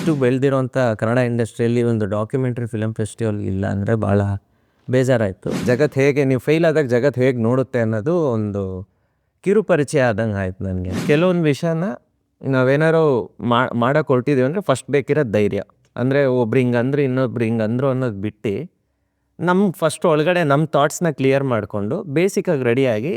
ಇಷ್ಟು ಬೆಳೆದಿರೋಂಥ ಕನ್ನಡ ಇಂಡಸ್ಟ್ರಿಯಲ್ಲಿ ಒಂದು ಡಾಕ್ಯುಮೆಂಟ್ರಿ ಫಿಲಮ್ ಫೆಸ್ಟಿವಲ್ ಇಲ್ಲ ಅಂದರೆ ಭಾಳ ಬೇಜಾರಾಯಿತು. ಜಗತ್ತು ಹೇಗೆ ನೀವು ಫೇಲ್ ಆದಾಗ ಜಗತ್ತು ಹೇಗೆ ನೋಡುತ್ತೆ ಅನ್ನೋದು ಒಂದು ಕಿರು ಪರಿಚಯ ಆದಂಗೆ ಆಯ್ತು ನನಗೆ. ಕೆಲವೊಂದು ವಿಷಯನ ನಾವೇನಾರು ಮಾಡೋಕೆ ಹೊರಟಿದ್ದೀವಿ ಅಂದರೆ ಫಸ್ಟ್ ಬೇಕಿರೋದು ಧೈರ್ಯ. ಅಂದರೆ ಒಬ್ರು ಹಿಂಗಂದ್ರೆ ಇನ್ನೊಬ್ರು ಹಿಂಗಂದ್ರು ಅನ್ನೋದು ಬಿಟ್ಟು ನಮ್ಮ ಫಸ್ಟ್ ಒಳಗಡೆ ನಮ್ಮ ಥಾಟ್ಸ್ನ ಕ್ಲಿಯರ್ ಮಾಡಿಕೊಂಡು ಬೇಸಿಕಾಗಿ ರೆಡಿಯಾಗಿ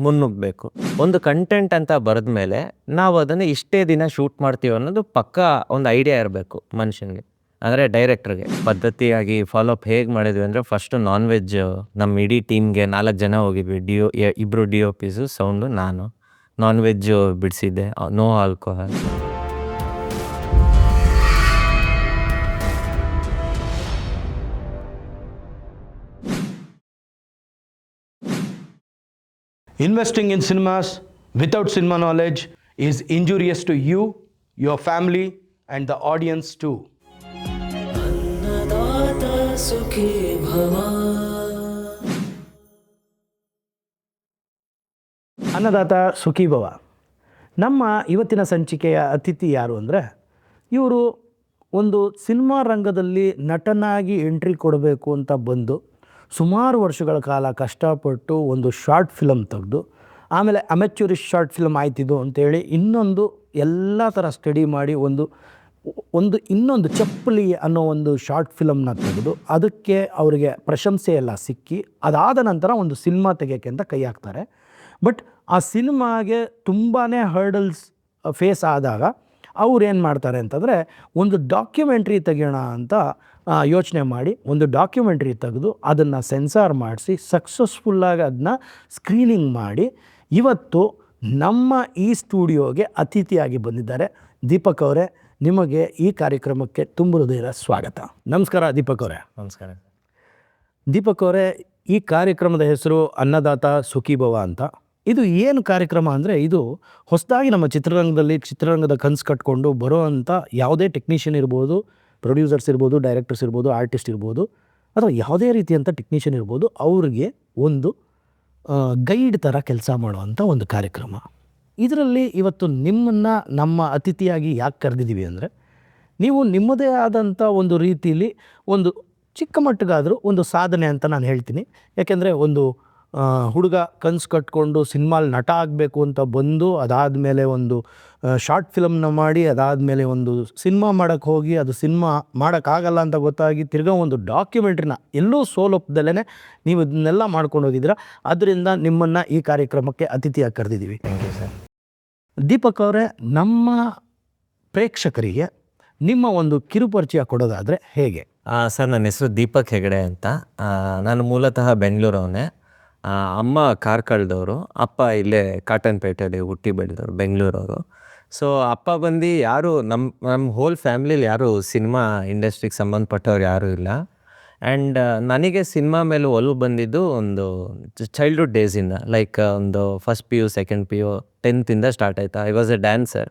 ಮುನ್ನುಗ್ಗಬೇಕು. ಒಂದು ಕಂಟೆಂಟ್ ಅಂತ ಬರೆದ ಮೇಲೆ ನಾವು ಅದನ್ನು ಇಷ್ಟೇ ದಿನ ಶೂಟ್ ಮಾಡ್ತೀವಿ ಅನ್ನೋದು ಪಕ್ಕಾ ಒಂದು ಐಡಿಯಾ ಇರಬೇಕು ಮನುಷ್ಯನಿಗೆ, ಅಂದರೆ ಡೈರೆಕ್ಟ್ರಿಗೆ. ಪದ್ಧತಿಯಾಗಿ ಫಾಲೋಅಪ್ ಹೇಗೆ ಮಾಡಿದ್ವಿ ಅಂದರೆ ಫಸ್ಟು ನಾನ್ ವೆಜ್ ನಮ್ಮ ಇಡೀ ಟೀಮ್ಗೆ 4 ಜನ ಹೋಗಿದ್ವಿ. ಇಬ್ಬರು DOPs, ಸೌಂಡು, ನಾನು. ನಾನ್ ವೆಜ್ ಬಿಡಿಸಿದ್ದೆ, no alcohol. Investing in cinemas without cinema knowledge is injurious to you, your family, and the audience too. Annadata Sukhi Bhava. ಅನ್ನದಾತ ಸುಖಿ ಭವ. ನಮ್ಮ ಇವತ್ತಿನ ಸಂಚಿಕೆಯ ಅತಿಥಿ ಯಾರು ಅಂದರೆ, ಇವರು ಒಂದು ಸಿನಿಮಾ ರಂಗದಲ್ಲಿ ನಟನಾಗಿ ಎಂಟ್ರಿ ಕೊಡಬೇಕು ಅಂತ ಬಂದು ಸುಮಾರು ವರ್ಷಗಳ ಕಾಲ ಕಷ್ಟಪಟ್ಟು ಒಂದು ಶಾರ್ಟ್ ಫಿಲಮ್ ತೆಗೆದು ಆಮೇಲೆ ಅಮೆಚ್ಯೂರಿಸ್ಟ್ ಶಾರ್ಟ್ ಫಿಲಮ್ ಆಯ್ತಿದ್ದು ಅಂತೇಳಿ ಇನ್ನೊಂದು ಎಲ್ಲ ಥರ ಸ್ಟಡಿ ಮಾಡಿ ಇನ್ನೊಂದು ಚಪ್ಪಲಿ ಅನ್ನೋ ಒಂದು ಶಾರ್ಟ್ ಫಿಲಮ್ನ ತೆಗೆದು ಅದಕ್ಕೆ ಅವರಿಗೆ ಪ್ರಶಂಸೆ ಎಲ್ಲ ಸಿಕ್ಕಿ ಅದಾದ ನಂತರ ಒಂದು ಸಿನಿಮಾ ತೆಗೆಯೋಕ್ಕೆ ಅಂತ ಕೈ ಹಾಕ್ತಾರೆ. ಬಟ್ ಆ ಸಿನಿಮಾಗೆ ತುಂಬಾ ಹರ್ಡಲ್ಸ್ ಫೇಸ್ ಆದಾಗ ಅವ್ರು ಏನು ಮಾಡ್ತಾರೆ ಅಂತಂದರೆ ಒಂದು ಡಾಕ್ಯುಮೆಂಟ್ರಿ ತೆಗೆಯೋಣ ಅಂತ ಯೋಚನೆ ಮಾಡಿ ಒಂದು ಡಾಕ್ಯುಮೆಂಟ್ರಿ ತೆಗೆದು ಅದನ್ನು ಸೆನ್ಸಾರ್ ಮಾಡಿಸಿ ಸಕ್ಸಸ್ಫುಲ್ಲಾಗಿ ಅದನ್ನ ಸ್ಕ್ರೀನಿಂಗ್ ಮಾಡಿ ಇವತ್ತು ನಮ್ಮ ಈ ಸ್ಟುಡಿಯೋಗೆ ಅತಿಥಿಯಾಗಿ ಬಂದಿದ್ದಾರೆ. ದೀಪಕ್ ಅವರೇ, ನಿಮಗೆ ಈ ಕಾರ್ಯಕ್ರಮಕ್ಕೆ ತುಂಬ ಹೃದಯದ ಸ್ವಾಗತ. ನಮಸ್ಕಾರ ದೀಪಕ್ ಅವರೇ. ನಮಸ್ಕಾರ. ದೀಪಕ್ ಅವರೇ, ಈ ಕಾರ್ಯಕ್ರಮದ ಹೆಸರು ಅನ್ನದಾತ ಸುಖಿ ಭವ ಅಂತ. ಇದು ಏನು ಕಾರ್ಯಕ್ರಮ ಅಂದರೆ, ಇದು ಹೊಸದಾಗಿ ನಮ್ಮ ಚಿತ್ರರಂಗದ ಕನಸು ಕಟ್ಕೊಂಡು ಬರೋ ಅಂಥ ಯಾವುದೇ ಟೆಕ್ನಿಷಿಯನ್ ಇರ್ಬೋದು, ಪ್ರೊಡ್ಯೂಸರ್ಸ್ ಇರ್ಬೋದು, ಡೈರೆಕ್ಟರ್ಸ್ ಇರ್ಬೋದು, ಆರ್ಟಿಸ್ಟ್ ಇರ್ಬೋದು, ಅಥವಾ ಯಾವುದೇ ರೀತಿಯಂಥ ಟೆಕ್ನಿಷಿಯನ್ ಇರ್ಬೋದು, ಅವ್ರಿಗೆ ಒಂದು ಗೈಡ್ ಥರ ಕೆಲಸ ಮಾಡುವಂಥ ಒಂದು ಕಾರ್ಯಕ್ರಮ. ಇದರಲ್ಲಿ ಇವತ್ತು ನಿಮ್ಮನ್ನು ನಮ್ಮ ಅತಿಥಿಯಾಗಿ ಯಾಕೆ ಕರೆದಿದ್ದೀವಿ ಅಂದರೆ, ನೀವು ನಿಮ್ಮದೇ ಆದಂಥ ಒಂದು ರೀತಿಯಲ್ಲಿ ಒಂದು ಚಿಕ್ಕ ಮಟ್ಟಿಗಾದರೂ ಒಂದು ಸಾಧನೆ ಅಂತ ನಾನು ಹೇಳ್ತೀನಿ. ಯಾಕೆಂದರೆ ಒಂದು ಹುಡುಗ ಕನಸು ಕಟ್ಕೊಂಡು ಸಿನಿಮಾಲಿ ನಟ ಆಗಬೇಕು ಅಂತ ಬಂದು ಅದಾದಮೇಲೆ ಒಂದು ಶಾರ್ಟ್ ಫಿಲಮ್ನ ಮಾಡಿ ಅದಾದಮೇಲೆ ಒಂದು ಸಿನಿಮಾ ಮಾಡೋಕ್ಕೆ ಹೋಗಿ ಅದು ಸಿನಿಮಾ ಮಾಡೋಕ್ಕಾಗಲ್ಲ ಅಂತ ಗೊತ್ತಾಗಿ ತಿರ್ಗಾ ಒಂದು ಡಾಕ್ಯುಮೆಂಟ್ರಿನ ಎಲ್ಲೂ ಸೋಲೊಪ್ಪದಲ್ಲೇ ನೀವು ಇದನ್ನೆಲ್ಲ ಮಾಡ್ಕೊಂಡು ಹೋಗಿದ್ದೀರ. ಅದರಿಂದ ನಿಮ್ಮನ್ನು ಈ ಕಾರ್ಯಕ್ರಮಕ್ಕೆ ಅತಿಥಿಯಾಗಿ ಕರೆದಿದ್ದೀವಿ. Thank you sir. ದೀಪಕ್ ಅವರೇ, ನಮ್ಮ ಪ್ರೇಕ್ಷಕರಿಗೆ ನಿಮ್ಮ ಒಂದು ಕಿರುಪರಿಚಯ ಕೊಡೋದಾದರೆ ಹೇಗೆ? ಸರ್, ನನ್ನ ಹೆಸರು ದೀಪಕ್ ಹೆಗಡೆ ಅಂತ. ನಾನು ಮೂಲತಃ ಬೆಂಗಳೂರವನೇ. ಅಮ್ಮ ಕಾರ್ಕಳದವರು, ಅಪ್ಪ ಇಲ್ಲೇ ಕಾಟನ್ಪೇಟೆಯಲ್ಲಿ ಹುಟ್ಟಿ ಬೆಳೆದವರು, ಬೆಂಗಳೂರವರು. ಸೊ ಅಪ್ಪ ಬಂದು ಯಾರು ನಮ್ಮ ಹೋಲ್ ಫ್ಯಾಮ್ಲಿಲಿ ಯಾರು ಸಿನಿಮಾ ಇಂಡಸ್ಟ್ರಿಗೆ ಸಂಬಂಧಪಟ್ಟವ್ರು ಯಾರೂ ಇಲ್ಲ. ಆ್ಯಂಡ್ ನನಗೆ ಸಿನಿಮಾ ಮೇಲೆ ಒಲವು ಬಂದಿದ್ದು ಒಂದು ಚೈಲ್ಡ್ಹುಡ್ ಡೇಸಿಂದ. ಲೈಕ್ ಒಂದು first PU, second PU, 10th start ಆಯಿತು. I was a dancer.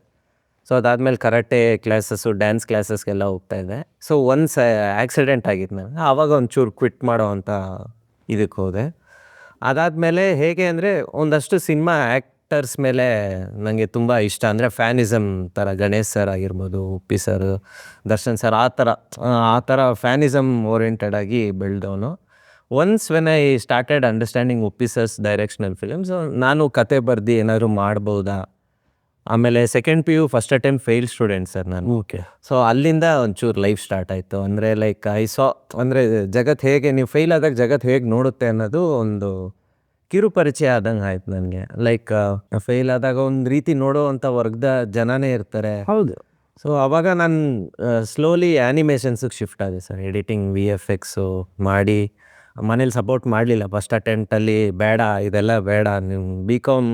So ಅದಾದಮೇಲೆ ಕರಾಟೆ ಕ್ಲಾಸಸ್ಸು, ಡ್ಯಾನ್ಸ್ ಕ್ಲಾಸಸ್ಗೆಲ್ಲ ಹೋಗ್ತಾಯಿದ್ದೆ. ಸೊ ಒನ್ಸ್ ಆ್ಯಕ್ಸಿಡೆಂಟ್ ಆಗಿತ್ತು ನನಗೆ. ಆವಾಗ ಒಂಚೂರು ಕ್ವಿಟ್ ಮಾಡೋ ಅಂತ ಇದಕ್ಕೆ ಹೋದೆ. ಅದಾದಮೇಲೆ ಹೇಗೆ ಅಂದರೆ ಒಂದಷ್ಟು ಸಿನಿಮಾ ಆ್ಯಕ್ಟರ್ಸ್ ಮೇಲೆ ನನಗೆ ತುಂಬ ಇಷ್ಟ. ಅಂದರೆ ಫ್ಯಾನಿಸಮ್ ಥರ, ಗಣೇಶ್ ಸರ್ ಆಗಿರ್ಬೋದು, ಉಪ್ಪಿ ಸರ್, ದರ್ಶನ್ ಸರ್, ಆ ಥರ ಫ್ಯಾನಿಸಮ್ ಓರಿಯೆಂಟೆಡ್ ಆಗಿ ಬೆಳೆದವನು. Once when I started understanding Uppi sir's directional films, ನಾನು ಕತೆ ಬರೆದು ಏನಾದರೂ ಮಾಡ್ಬೋದಾ. ಆಮೇಲೆ second PU first attempt fail student sir ನಾನು. ಓಕೆ. ಸೊ ಅಲ್ಲಿಂದ ಒಂಚೂರು ಲೈಫ್ ಸ್ಟಾರ್ಟ್ ಆಯಿತು. ಅಂದರೆ ಲೈಕ್ ಅಂದರೆ ಜಗತ್ತು ಹೇಗೆ ನೀವು ಫೇಲ್ ಆದಾಗ ಜಗತ್ತು ಹೇಗೆ ನೋಡುತ್ತೆ ಅನ್ನೋದು ಒಂದು ಕಿರು ಪರಿಚಯ ಆದಂಗೆ ಆಯ್ತು ನನಗೆ. ಲೈಕ್ ಫೇಲ್ ಆದಾಗ ಒಂದು ರೀತಿ ನೋಡೋ ಅಂಥ ವರ್ಗದ ಜನನೇ ಇರ್ತಾರೆ. ಹೌದು. ಸೊ ಆವಾಗ ನಾನು ಸ್ಲೋಲಿ ಆ್ಯನಿಮೇಷನ್ಸಿಗೆ ಶಿಫ್ಟ್ ಆದೆ ಸರ್. ಎಡಿಟಿಂಗ್, VFX ಮಾಡಿ. ಮನೇಲಿ ಸಪೋರ್ಟ್ ಮಾಡಲಿಲ್ಲ ಫಸ್ಟ್ ಅಟೆಂಪ್ಟಲ್ಲಿ. ಬೇಡ, ಇದೆಲ್ಲ ಬೇಡ, ನೀವು BCom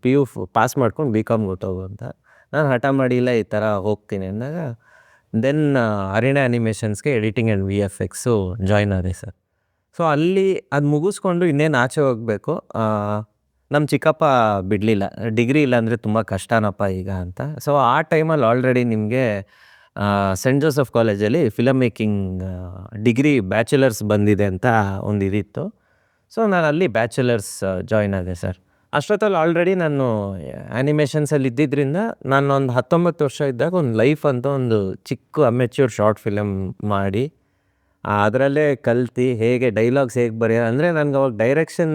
PU ಪಾಸ್ ಮಾಡ್ಕೊಂಡು BCom ಗೊತ್ತೋಗು ಅಂತ. ನಾನು ಹಠ ಮಾಡಿಲ್ಲ, ಈ ಥರ ಹೋಗ್ತೀನಿ ಅಂದಾಗ ದೆನ್ ಅರಿಣಾ ಆ್ಯನಿಮೇಷನ್ಸ್ಗೆ ಎಡಿಟಿಂಗ್ ಆ್ಯಂಡ್ VFX ಜಾಯ್ನ್ ಆದೆ ಸರ್. ಸೊ ಅಲ್ಲಿ ಅದು ಮುಗಿಸ್ಕೊಂಡು ಇನ್ನೇನು ಆಚೆ ಹೋಗಬೇಕು. ನಮ್ಮ ಚಿಕ್ಕಪ್ಪ ಬಿಡಲಿಲ್ಲ, ಡಿಗ್ರಿ ಇಲ್ಲ ಅಂದರೆ ತುಂಬ ಕಷ್ಟನಪ್ಪ ಈಗ ಅಂತ. ಸೊ ಆ ಟೈಮಲ್ಲಿ ಆಲ್ರೆಡಿ ನಿಮಗೆ ಸೆಂಟ್ ಜೋಸೆಫ್ ಕಾಲೇಜಲ್ಲಿ ಫಿಲಮ್ ಮೇಕಿಂಗ್ ಡಿಗ್ರಿ ಬ್ಯಾಚುಲರ್ಸ್ ಬಂದಿದೆ ಅಂತ ಒಂದು ಇದಿತ್ತು. ಸೊ ನಾನು ಅಲ್ಲಿ ಬ್ಯಾಚುಲರ್ಸ್ ಜಾಯ್ನ್ ಆದೆ ಸರ್. ಅಷ್ಟೊತ್ತಲ್ಲಿ ಆಲ್ರೆಡಿ ನಾನು ಆ್ಯನಿಮೇಷನ್ಸಲ್ಲಿ ಇದ್ದಿದ್ದರಿಂದ ನಾನು ಒಂದು 19 ವರ್ಷ ಇದ್ದಾಗ ಒಂದು ಲೈಫ್ ಅಂತ ಒಂದು ಚಿಕ್ಕ ಅಮೆಚ್ಯೂರ್ ಶಾರ್ಟ್ ಫಿಲಮ್ ಮಾಡಿ ಅದರಲ್ಲೇ ಕಲ್ತು ಹೇಗೆ ಡೈಲಾಗ್ಸ್ ಹೇಗೆ ಬರೆಯೋ ಅಂದರೆ ನನಗೆ ಅವಾಗ ಡೈರೆಕ್ಷನ್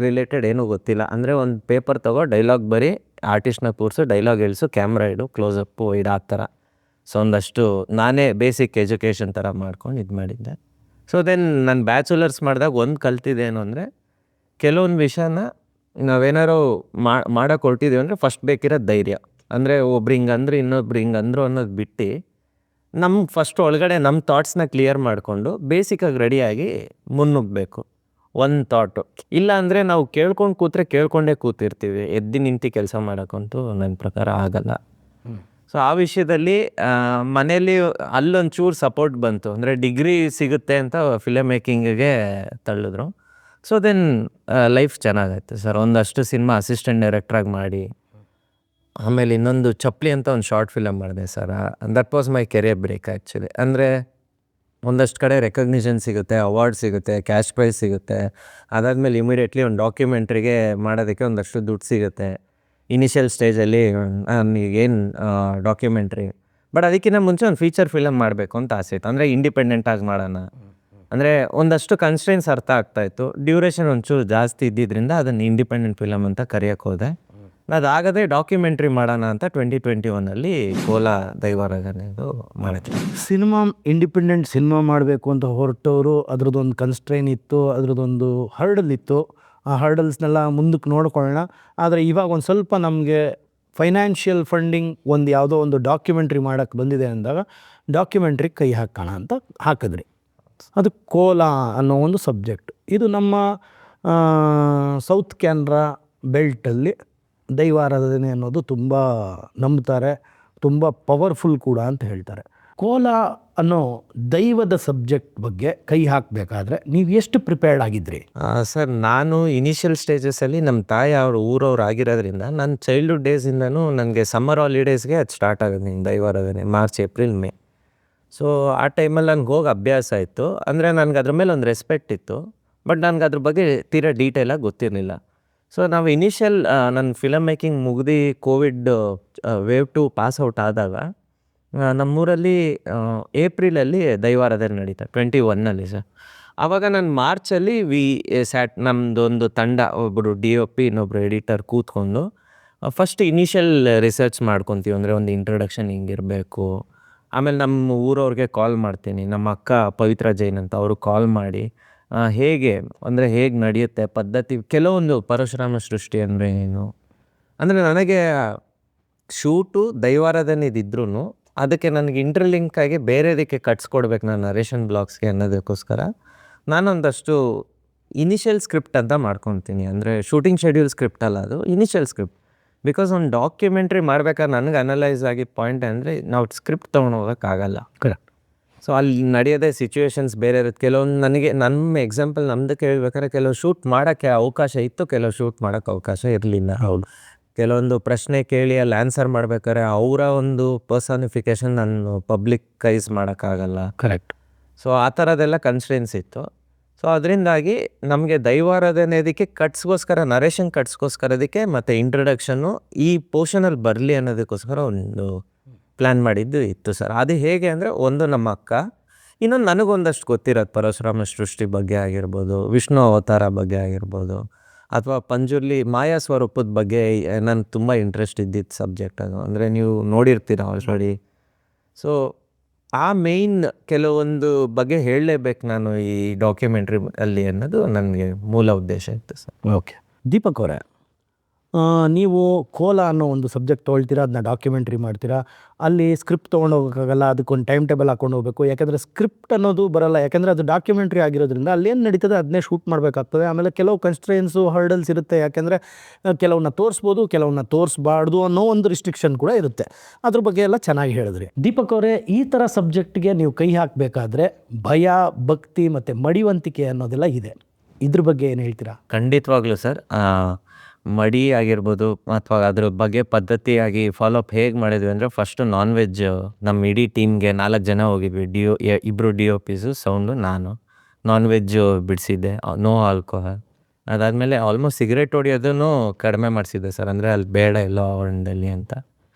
ರಿಲೇಟೆಡ್ ಏನೂ ಗೊತ್ತಿಲ್ಲ. ಅಂದರೆ ಒಂದು ಪೇಪರ್ ತಗೋ ಡೈಲಾಗ್ ಬರೀ ಆರ್ಟಿಸ್ಟ್ನ ಕೂರಿಸು ಡೈಲಾಗ್ ಹೇಳ್ಸು ಕ್ಯಾಮ್ರಾ ಇಡು ಕ್ಲೋಸಪ್ಪು ಇದು ಆ ಥರ. ಸೊ ಒಂದಷ್ಟು ನಾನೇ ಬೇಸಿಕ್ ಎಜುಕೇಷನ್ ಥರ ಮಾಡ್ಕೊಂಡು ಇದು ಮಾಡಿದ್ದೆ. ಸೊ ದೆನ್ ನಾನು ಬ್ಯಾಚುಲರ್ಸ್ ಮಾಡಿದಾಗ ಒಂದು ಕಲ್ತಿದ್ದೇನು ಅಂದರೆ ಕೆಲವೊಂದು ವಿಷಯನ ನಾವೇನಾರು ಮಾಡೋಕೆ ಹೊರಟಿದ್ದೀವಿ ಅಂದರೆ ಫಸ್ಟ್ ಬೇಕಿರೋದು ಧೈರ್ಯ. ಅಂದರೆ ಒಬ್ರು ಹಿಂಗಂದ್ರೆ ಇನ್ನೊಬ್ರು ಹಿಂಗಂದ್ರು ಅನ್ನೋದು ಬಿಟ್ಟು ಫಸ್ಟ್ ಒಳಗಡೆ ನಮ್ಮ ಥಾಟ್ಸ್ನ ಕ್ಲಿಯರ್ ಮಾಡಿಕೊಂಡು ಬೇಸಿಕಾಗಿ ರೆಡಿಯಾಗಿ ಮುನ್ನುಗ್ಗಬೇಕು ಒಂದು ಥಾಟು. ಇಲ್ಲ ಅಂದರೆ ನಾವು ಕೇಳ್ಕೊಂಡು ಕೂತ್ರೆ ಕೇಳ್ಕೊಂಡೇ ಕೂತಿರ್ತೀವಿ, ಎದ್ದು ನಿಂತು ಕೆಲಸ ಮಾಡೋಕ್ಕಂತೂ ನನ್ನ ಪ್ರಕಾರ ಆಗಲ್ಲ. ಸೊ ಆ ವಿಷಯದಲ್ಲಿ ಮನೇಲಿ ಅಲ್ಲೊಂಚೂರು ಸಪೋರ್ಟ್ ಬಂತು. ಅಂದರೆ ಡಿಗ್ರಿ ಸಿಗುತ್ತೆ ಅಂತ ಫಿಲಮ್ ಮೇಕಿಂಗಿಗೆ ತಳ್ಳಿದ್ರು. ಸೊ ದೆನ್ ಲೈಫ್ ಚೆನ್ನಾಗಾಯ್ತು ಸರ್. ಒಂದಷ್ಟು ಸಿನಿಮಾ ಅಸಿಸ್ಟೆಂಟ್ ಡೈರೆಕ್ಟ್ರಾಗಿ ಮಾಡಿ ಆಮೇಲೆ ಇನ್ನೊಂದು ಚಪ್ಪಲಿ ಅಂತ ಒಂದು ಶಾರ್ಟ್ ಫಿಲಮ್ ಮಾಡಿದೆ sir. That was my career break actually. ಅಂದರೆ ಒಂದಷ್ಟು ಕಡೆ ರೆಕಗ್ನಿಷನ್ ಸಿಗುತ್ತೆ, ಅವಾರ್ಡ್ ಸಿಗುತ್ತೆ, ಕ್ಯಾಶ್ ಪ್ರೈಸ್ ಸಿಗುತ್ತೆ. ಅದಾದಮೇಲೆ ಇಮಿಡಿಯೇಟ್ಲಿ ಒಂದು ಡಾಕ್ಯುಮೆಂಟ್ರಿಗೆ ಮಾಡೋದಕ್ಕೆ ಒಂದಷ್ಟು ದುಡ್ಡು ಸಿಗುತ್ತೆ ಇನಿಷಿಯಲ್ ಸ್ಟೇಜಲ್ಲಿ ಏನು ಡಾಕ್ಯುಮೆಂಟ್ರಿ. ಬಟ್ ಅದಕ್ಕಿಂತ ಮುಂಚೆ ಒಂದು ಫೀಚರ್ ಫಿಲಮ್ ಮಾಡಬೇಕು ಅಂತ ಆಸೆ ಇತ್ತು. ಅಂದರೆ ಇಂಡಿಪೆಂಡೆಂಟಾಗಿ ಮಾಡೋಣ. ಅಂದರೆ ಒಂದಷ್ಟು ಕನ್ಸ್ಟ್ರೆಂಟ್ಸ್ ಅರ್ಥ ಆಗ್ತಾಯಿತ್ತು. ಡ್ಯೂರೇಷನ್ ಒಂಚೂರು ಜಾಸ್ತಿ ಇದ್ದಿದ್ದರಿಂದ ಅದನ್ನು ಇಂಡಿಪೆಂಡೆಂಟ್ ಫಿಲಮ್ ಅಂತ ಕರೆಯೋಕೆ ಹೋದೆ. ಅದಾಗದೆ ಡಾಕ್ಯುಮೆಂಟ್ರಿ ಮಾಡೋಣ ಅಂತ 2021 ಕೋಲಾ ದೈವಾರಾಧನೆದು ಮಾಡಿದ್ವಿ. ಸಿನಿಮಾ ಇಂಡಿಪೆಂಡೆಂಟ್ ಸಿನಿಮಾ ಮಾಡಬೇಕು ಅಂತ ಹೊರಟವರು ಅದ್ರದ್ದೊಂದು ಕನ್ಸ್ಟ್ರೈನ್ ಇತ್ತು, ಅದ್ರದ್ದೊಂದು ಹರ್ಡಲ್ ಇತ್ತು. ಆ ಹರ್ಡಲ್ಸ್ನೆಲ್ಲ ಮುಂದಕ್ಕೆ ನೋಡ್ಕೊಳ್ಳೋಣ. ಆದರೆ ಇವಾಗ ಒಂದು ಸ್ವಲ್ಪ ನಮಗೆ ಫೈನಾನ್ಷಿಯಲ್ ಫಂಡಿಂಗ್ ಒಂದು ಯಾವುದೋ ಒಂದು ಡಾಕ್ಯುಮೆಂಟ್ರಿ ಮಾಡೋಕ್ಕೆ ಬಂದಿದೆ ಅಂದಾಗ ಡಾಕ್ಯುಮೆಂಟ್ರಿಗೆ ಕೈ ಹಾಕೋಣ ಅಂತ ಹಾಕಿದ್ರಿ. ಅದು ಕೋಲಾ ಅನ್ನೋ ಒಂದು ಸಬ್ಜೆಕ್ಟ್. ಇದು ನಮ್ಮ ಸೌತ್ ಕ್ಯಾನ್ರಾ ಬೆಲ್ಟಲ್ಲಿ ದೈವಾರಾಧನೆ ಅನ್ನೋದು ತುಂಬ ನಂಬ್ತಾರೆ, ತುಂಬ ಪವರ್ಫುಲ್ ಕೂಡ ಅಂತ ಹೇಳ್ತಾರೆ. ಕೋಲಾ ಅನ್ನೋ ದೈವದ ಸಬ್ಜೆಕ್ಟ್ ಬಗ್ಗೆ ಕೈ ಹಾಕಬೇಕಾದ್ರೆ ನೀವು ಎಷ್ಟು ಪ್ರಿಪೇರ್ಡ್ ಆಗಿದ್ರಿ? ಸರ್, ನಾನು ಇನಿಷಿಯಲ್ ಸ್ಟೇಜಸಲ್ಲಿ ನಮ್ಮ ತಾಯಿ ಅವ್ರ ಊರವ್ರು ಆಗಿರೋದ್ರಿಂದ ನನ್ನ ಚೈಲ್ಡ್ಹುಡ್ ಡೇಸಿಂದನೂ ನನಗೆ ಸಮ್ಮರ್ ಹಾಲಿಡೇಸ್ಗೆ ಅದು ಸ್ಟಾರ್ಟ್ ಆಗೋದು ಹಿಂಗೆ ದೈವಾರಾಧನೆ ಮಾರ್ಚ್, ಏಪ್ರಿಲ್, ಮೇ. ಸೊ ಆ ಟೈಮಲ್ಲಿ ನನಗೆ ಹೋಗಿ ಅಭ್ಯಾಸ ಇತ್ತು. ಅಂದರೆ ನನಗೆ ಅದ್ರ ಮೇಲೆ ಒಂದು ರೆಸ್ಪೆಕ್ಟ್ ಇತ್ತು. ಬಟ್ ನನಗೆ ಅದ್ರ ಬಗ್ಗೆ ತೀರಾ ಡೀಟೇಲಾಗಿ ಗೊತ್ತಿರಲಿಲ್ಲ. ಸೊ ನಾವು ಇನಿಷಿಯಲ್ ನನ್ನ ಫಿಲಮ್ ಮೇಕಿಂಗ್ ಮುಗಿದು ಕೋವಿಡ್ ವೇವ್ 2 ಪಾಸ್ ಔಟ್ ಆದಾಗ ನಮ್ಮೂರಲ್ಲಿ ಏಪ್ರಿಲಲ್ಲಿ ದೈವಾರಾಧನೆ ನಡೀತಾರೆ 2021 ಸರ್. ಆವಾಗ ನಾನು ಮಾರ್ಚಲ್ಲಿ ನಮ್ಮದೊಂದು ತಂಡ, ಒಬ್ಬರು DOP ಇನ್ನೊಬ್ಬರು ಎಡಿಟರ್ ಕೂತ್ಕೊಂಡು ಫಸ್ಟ್ ಇನಿಷಿಯಲ್ ರಿಸರ್ಚ್ ಮಾಡ್ಕೊತೀವಿ. ಅಂದರೆ ಒಂದು ಇಂಟ್ರೊಡಕ್ಷನ್ ಹಿಂಗಿರಬೇಕು. ಆಮೇಲೆ ನಮ್ಮ ಊರವ್ರಿಗೆ ಕಾಲ್ ಮಾಡ್ತೀನಿ. ನಮ್ಮ ಅಕ್ಕ ಪವಿತ್ರ ಜೈನ್ ಅಂತ ಅವರು ಕಾಲ್ ಮಾಡಿ ಹೇಗೆ ನಡೆಯುತ್ತೆ ಪದ್ಧತಿ, ಕೆಲವೊಂದು ಪರಶುರಾಮ ಸೃಷ್ಟಿ ಅಂದರೆ ಏನು, ಅಂದರೆ ನನಗೆ ಶೂಟು ದೈವಾರಾಧನೆ ಇದ್ರೂ ಅದಕ್ಕೆ ನನಗೆ ಇಂಟರ್ಲಿಂಕ್ ಆಗಿ ಬೇರೆದಕ್ಕೆ ಕಟ್ಸ್ಕೊಡ್ಬೇಕು ನಾನು ನರೇಷನ್ ಬ್ಲಾಗ್ಸ್ಗೆ ಅನ್ನೋದಕ್ಕೋಸ್ಕರ ನಾನೊಂದಷ್ಟು ಇನಿಷಿಯಲ್ ಸ್ಕ್ರಿಪ್ಟ್ ಅಂತ ಮಾಡ್ಕೊತೀನಿ. ಅಂದರೆ ಶೂಟಿಂಗ್ ಶೆಡ್ಯೂಲ್ ಸ್ಕ್ರಿಪ್ಟ್ ಅಲ್ಲ, ಅದು ಇನಿಷಿಯಲ್ ಸ್ಕ್ರಿಪ್ಟ್. ಬಿಕಾಸ್ ಒಂದು ಡಾಕ್ಯುಮೆಂಟ್ರಿ ಮಾಡ್ಬೇಕಾದ್ರೆ ನನಗೆ ಅನಲೈಸ್ ಆಗಿದ್ದ ಪಾಯಿಂಟ್ ಅಂದರೆ ನಾವು ಸ್ಕ್ರಿಪ್ಟ್ ತೊಗೊಂಡು ಹೋಗೋಕ್ಕಾಗಲ್ಲ. ಕರೆಕ್ಟ್. ಸೊ ಅಲ್ಲಿ ನಡೆಯೋದೇ ಸಿಚುವೇಶನ್ಸ್ ಬೇರೆ ಇರುತ್ತೆ. ಕೆಲವೊಂದು ನಮ್ಮ ಎಕ್ಸಾಂಪಲ್ ನಮ್ಮದಕ್ಕೆ ಹೇಳ್ಬೇಕಾದ್ರೆ ಕೆಲವು ಶೂಟ್ ಮಾಡೋಕ್ಕೆ ಅವಕಾಶ ಇತ್ತು, ಕೆಲವು ಶೂಟ್ ಮಾಡೋಕ್ಕೆ ಅವಕಾಶ ಇರಲಿಲ್ಲ. ಹೌದು. ಕೆಲವೊಂದು ಪ್ರಶ್ನೆ ಕೇಳಿ ಅಲ್ಲಿ ಆನ್ಸರ್ ಮಾಡ್ಬೇಕಾದ್ರೆ ಅವರ ಒಂದು ಪರ್ಸನಿಫಿಕೇಶನ್ ನಾನು ಪಬ್ಲಿಕೈಸ್ ಮಾಡೋಕ್ಕಾಗಲ್ಲ. ಕರೆಕ್ಟ್. ಸೊ ಆ ಥರದ್ದೆಲ್ಲ ಕನ್ಸ್ಟ್ರೆನ್ಸ್ ಇತ್ತು. ಸೊ ಅದರಿಂದಾಗಿ ನಮಗೆ ದೈವಾರಾಧನೆದಕ್ಕೆ ನರೇಷನ್ ಕಟ್ಸ್ಗೋಸ್ಕರದಕ್ಕೆ ಮತ್ತು ಇಂಟ್ರೊಡಕ್ಷನ್ನು ಈ ಪೋರ್ಷನಲ್ಲಿ ಬರಲಿ ಅನ್ನೋದಕ್ಕೋಸ್ಕರ ಒಂದು ಪ್ಲ್ಯಾನ್ ಮಾಡಿದ್ದು ಇತ್ತು ಸರ್. ಅದು ಹೇಗೆ ಅಂದರೆ, ಒಂದು ನಮ್ಮ ಅಕ್ಕ, ಇನ್ನೊಂದು ನನಗೊಂದಷ್ಟು ಗೊತ್ತಿರೋದು ಪರಶುರಾಮ ಸೃಷ್ಟಿ ಬಗ್ಗೆ ಆಗಿರ್ಬೋದು, ವಿಷ್ಣು ಅವತಾರ ಬಗ್ಗೆ ಆಗಿರ್ಬೋದು, ಅಥವಾ ಪಂಜುರ್ಲಿ ಮಾಯಾ ಸ್ವರೂಪದ ಬಗ್ಗೆ ನನಗೆ ತುಂಬ ಇಂಟ್ರೆಸ್ಟ್ ಇದ್ದಿದ್ದು ಸಬ್ಜೆಕ್ಟ್ ಅದು. ಅಂದರೆ ನೀವು ನೋಡಿರ್ತೀರ ಆಲ್ರೆಡಿ. ಸೊ ಆ ಮೇಯ್ನ್ ಕೆಲವೊಂದು ಬಗ್ಗೆ ಹೇಳಲೇಬೇಕು ನಾನು ಈ ಡಾಕ್ಯುಮೆಂಟ್ರಿ ಅಲ್ಲಿ ಅನ್ನೋದು ನನಗೆ ಮೂಲ ಉದ್ದೇಶ ಇತ್ತು ಸರ್. ಓಕೆ. ದೀಪಕ್ ಅವರೇ, ನೀವು ಕೋಲಾ ಅನ್ನೋ ಒಂದು ಸಬ್ಜೆಕ್ಟ್ ತೊಗೊಳ್ತೀರಾ, ಅದನ್ನ ಡಾಕ್ಯುಮೆಂಟ್ರಿ ಮಾಡ್ತೀರಾ. ಅಲ್ಲಿ ಸ್ಕ್ರಿಪ್ಟ್ ತೊಗೊಂಡು ಹೋಗೋಕ್ಕಾಗಲ್ಲ, ಅದಕ್ಕೊಂದು ಟೈಮ್ ಟೇಬಲ್ ಹಾಕೊಂಡು ಹೋಗಬೇಕು. ಯಾಕೆಂದರೆ ಸ್ಕ್ರಿಪ್ಟ್ ಅನ್ನೋದು ಬರೋಲ್ಲ, ಯಾಕೆಂದರೆ ಅದು ಡಾಕ್ಯುಮೆಂಟ್ರಿ ಆಗಿರೋದ್ರಿಂದ ಅಲ್ಲೇನು ನಡೀತದೆ ಅದನ್ನೇ ಶೂಟ್ ಮಾಡಬೇಕಾಗ್ತದೆ. ಆಮೇಲೆ ಕೆಲವು ಕನ್ಸ್ಟ್ರೆನ್ಸು, ಹರ್ಡಲ್ಸ್ ಇರುತ್ತೆ. ಯಾಕೆಂದರೆ ಕೆಲವನ್ನ ತೋರಿಸ್ಬೋದು, ಕೆಲವನ್ನ ತೋರಿಸ್ಬಾರ್ದು ಅನ್ನೋ ಒಂದು ರಿಸ್ಟ್ರಿಕ್ಷನ್ ಕೂಡ ಇರುತ್ತೆ. ಅದ್ರ ಬಗ್ಗೆ ಎಲ್ಲ ಚೆನ್ನಾಗಿ ಹೇಳಿದ್ರಿ. ದೀಪಕ್ ಅವರೇ, ಈ ಥರ ಸಬ್ಜೆಕ್ಟ್ಗೆ ನೀವು ಕೈ ಹಾಕಬೇಕಾದ್ರೆ ಭಯ, ಭಕ್ತಿ ಮತ್ತು ಮಡಿವಂತಿಕೆ ಅನ್ನೋದೆಲ್ಲ ಇದೆ. ಇದ್ರ ಬಗ್ಗೆ ಏನು ಹೇಳ್ತೀರಾ? ಖಂಡಿತವಾಗ್ಲೂ ಸರ್. ಮಡಿ ಆಗಿರ್ಬೋದು ಅಥವಾ ಅದ್ರ ಬಗ್ಗೆ ಪದ್ಧತಿಯಾಗಿ ಫಾಲೋಅಪ್ ಹೇಗೆ ಮಾಡಿದ್ವಿ ಅಂದರೆ, ಫಸ್ಟು ನಾನ್ ವೆಜ್ ನಮ್ಮ ಇಡೀ ಟೀಮ್ಗೆ 4 ಜನ ಹೋಗಿದ್ವಿ. ಇಬ್ಬರು DOPಸು, ಸೌಂಡು, ನಾನು. ನಾನ್ ವೆಜ್ ಬಿಡಿಸಿದ್ದೆ, ನೋ ಆಲ್ಕೋಹಾಲ್. ಅದಾದಮೇಲೆ ಆಲ್ಮೋಸ್ಟ್ ಸಿಗರೇಟ್ ಹೊಡಿಯೋದನ್ನು ಕಡಿಮೆ ಮಾಡಿಸಿದ್ದೆ ಸರ್. ಅಂದರೆ ಅಲ್ಲಿ ಬೇಡ ಎಲ್ಲೋ ಆವರಣದಲ್ಲಿ ಅಂತ.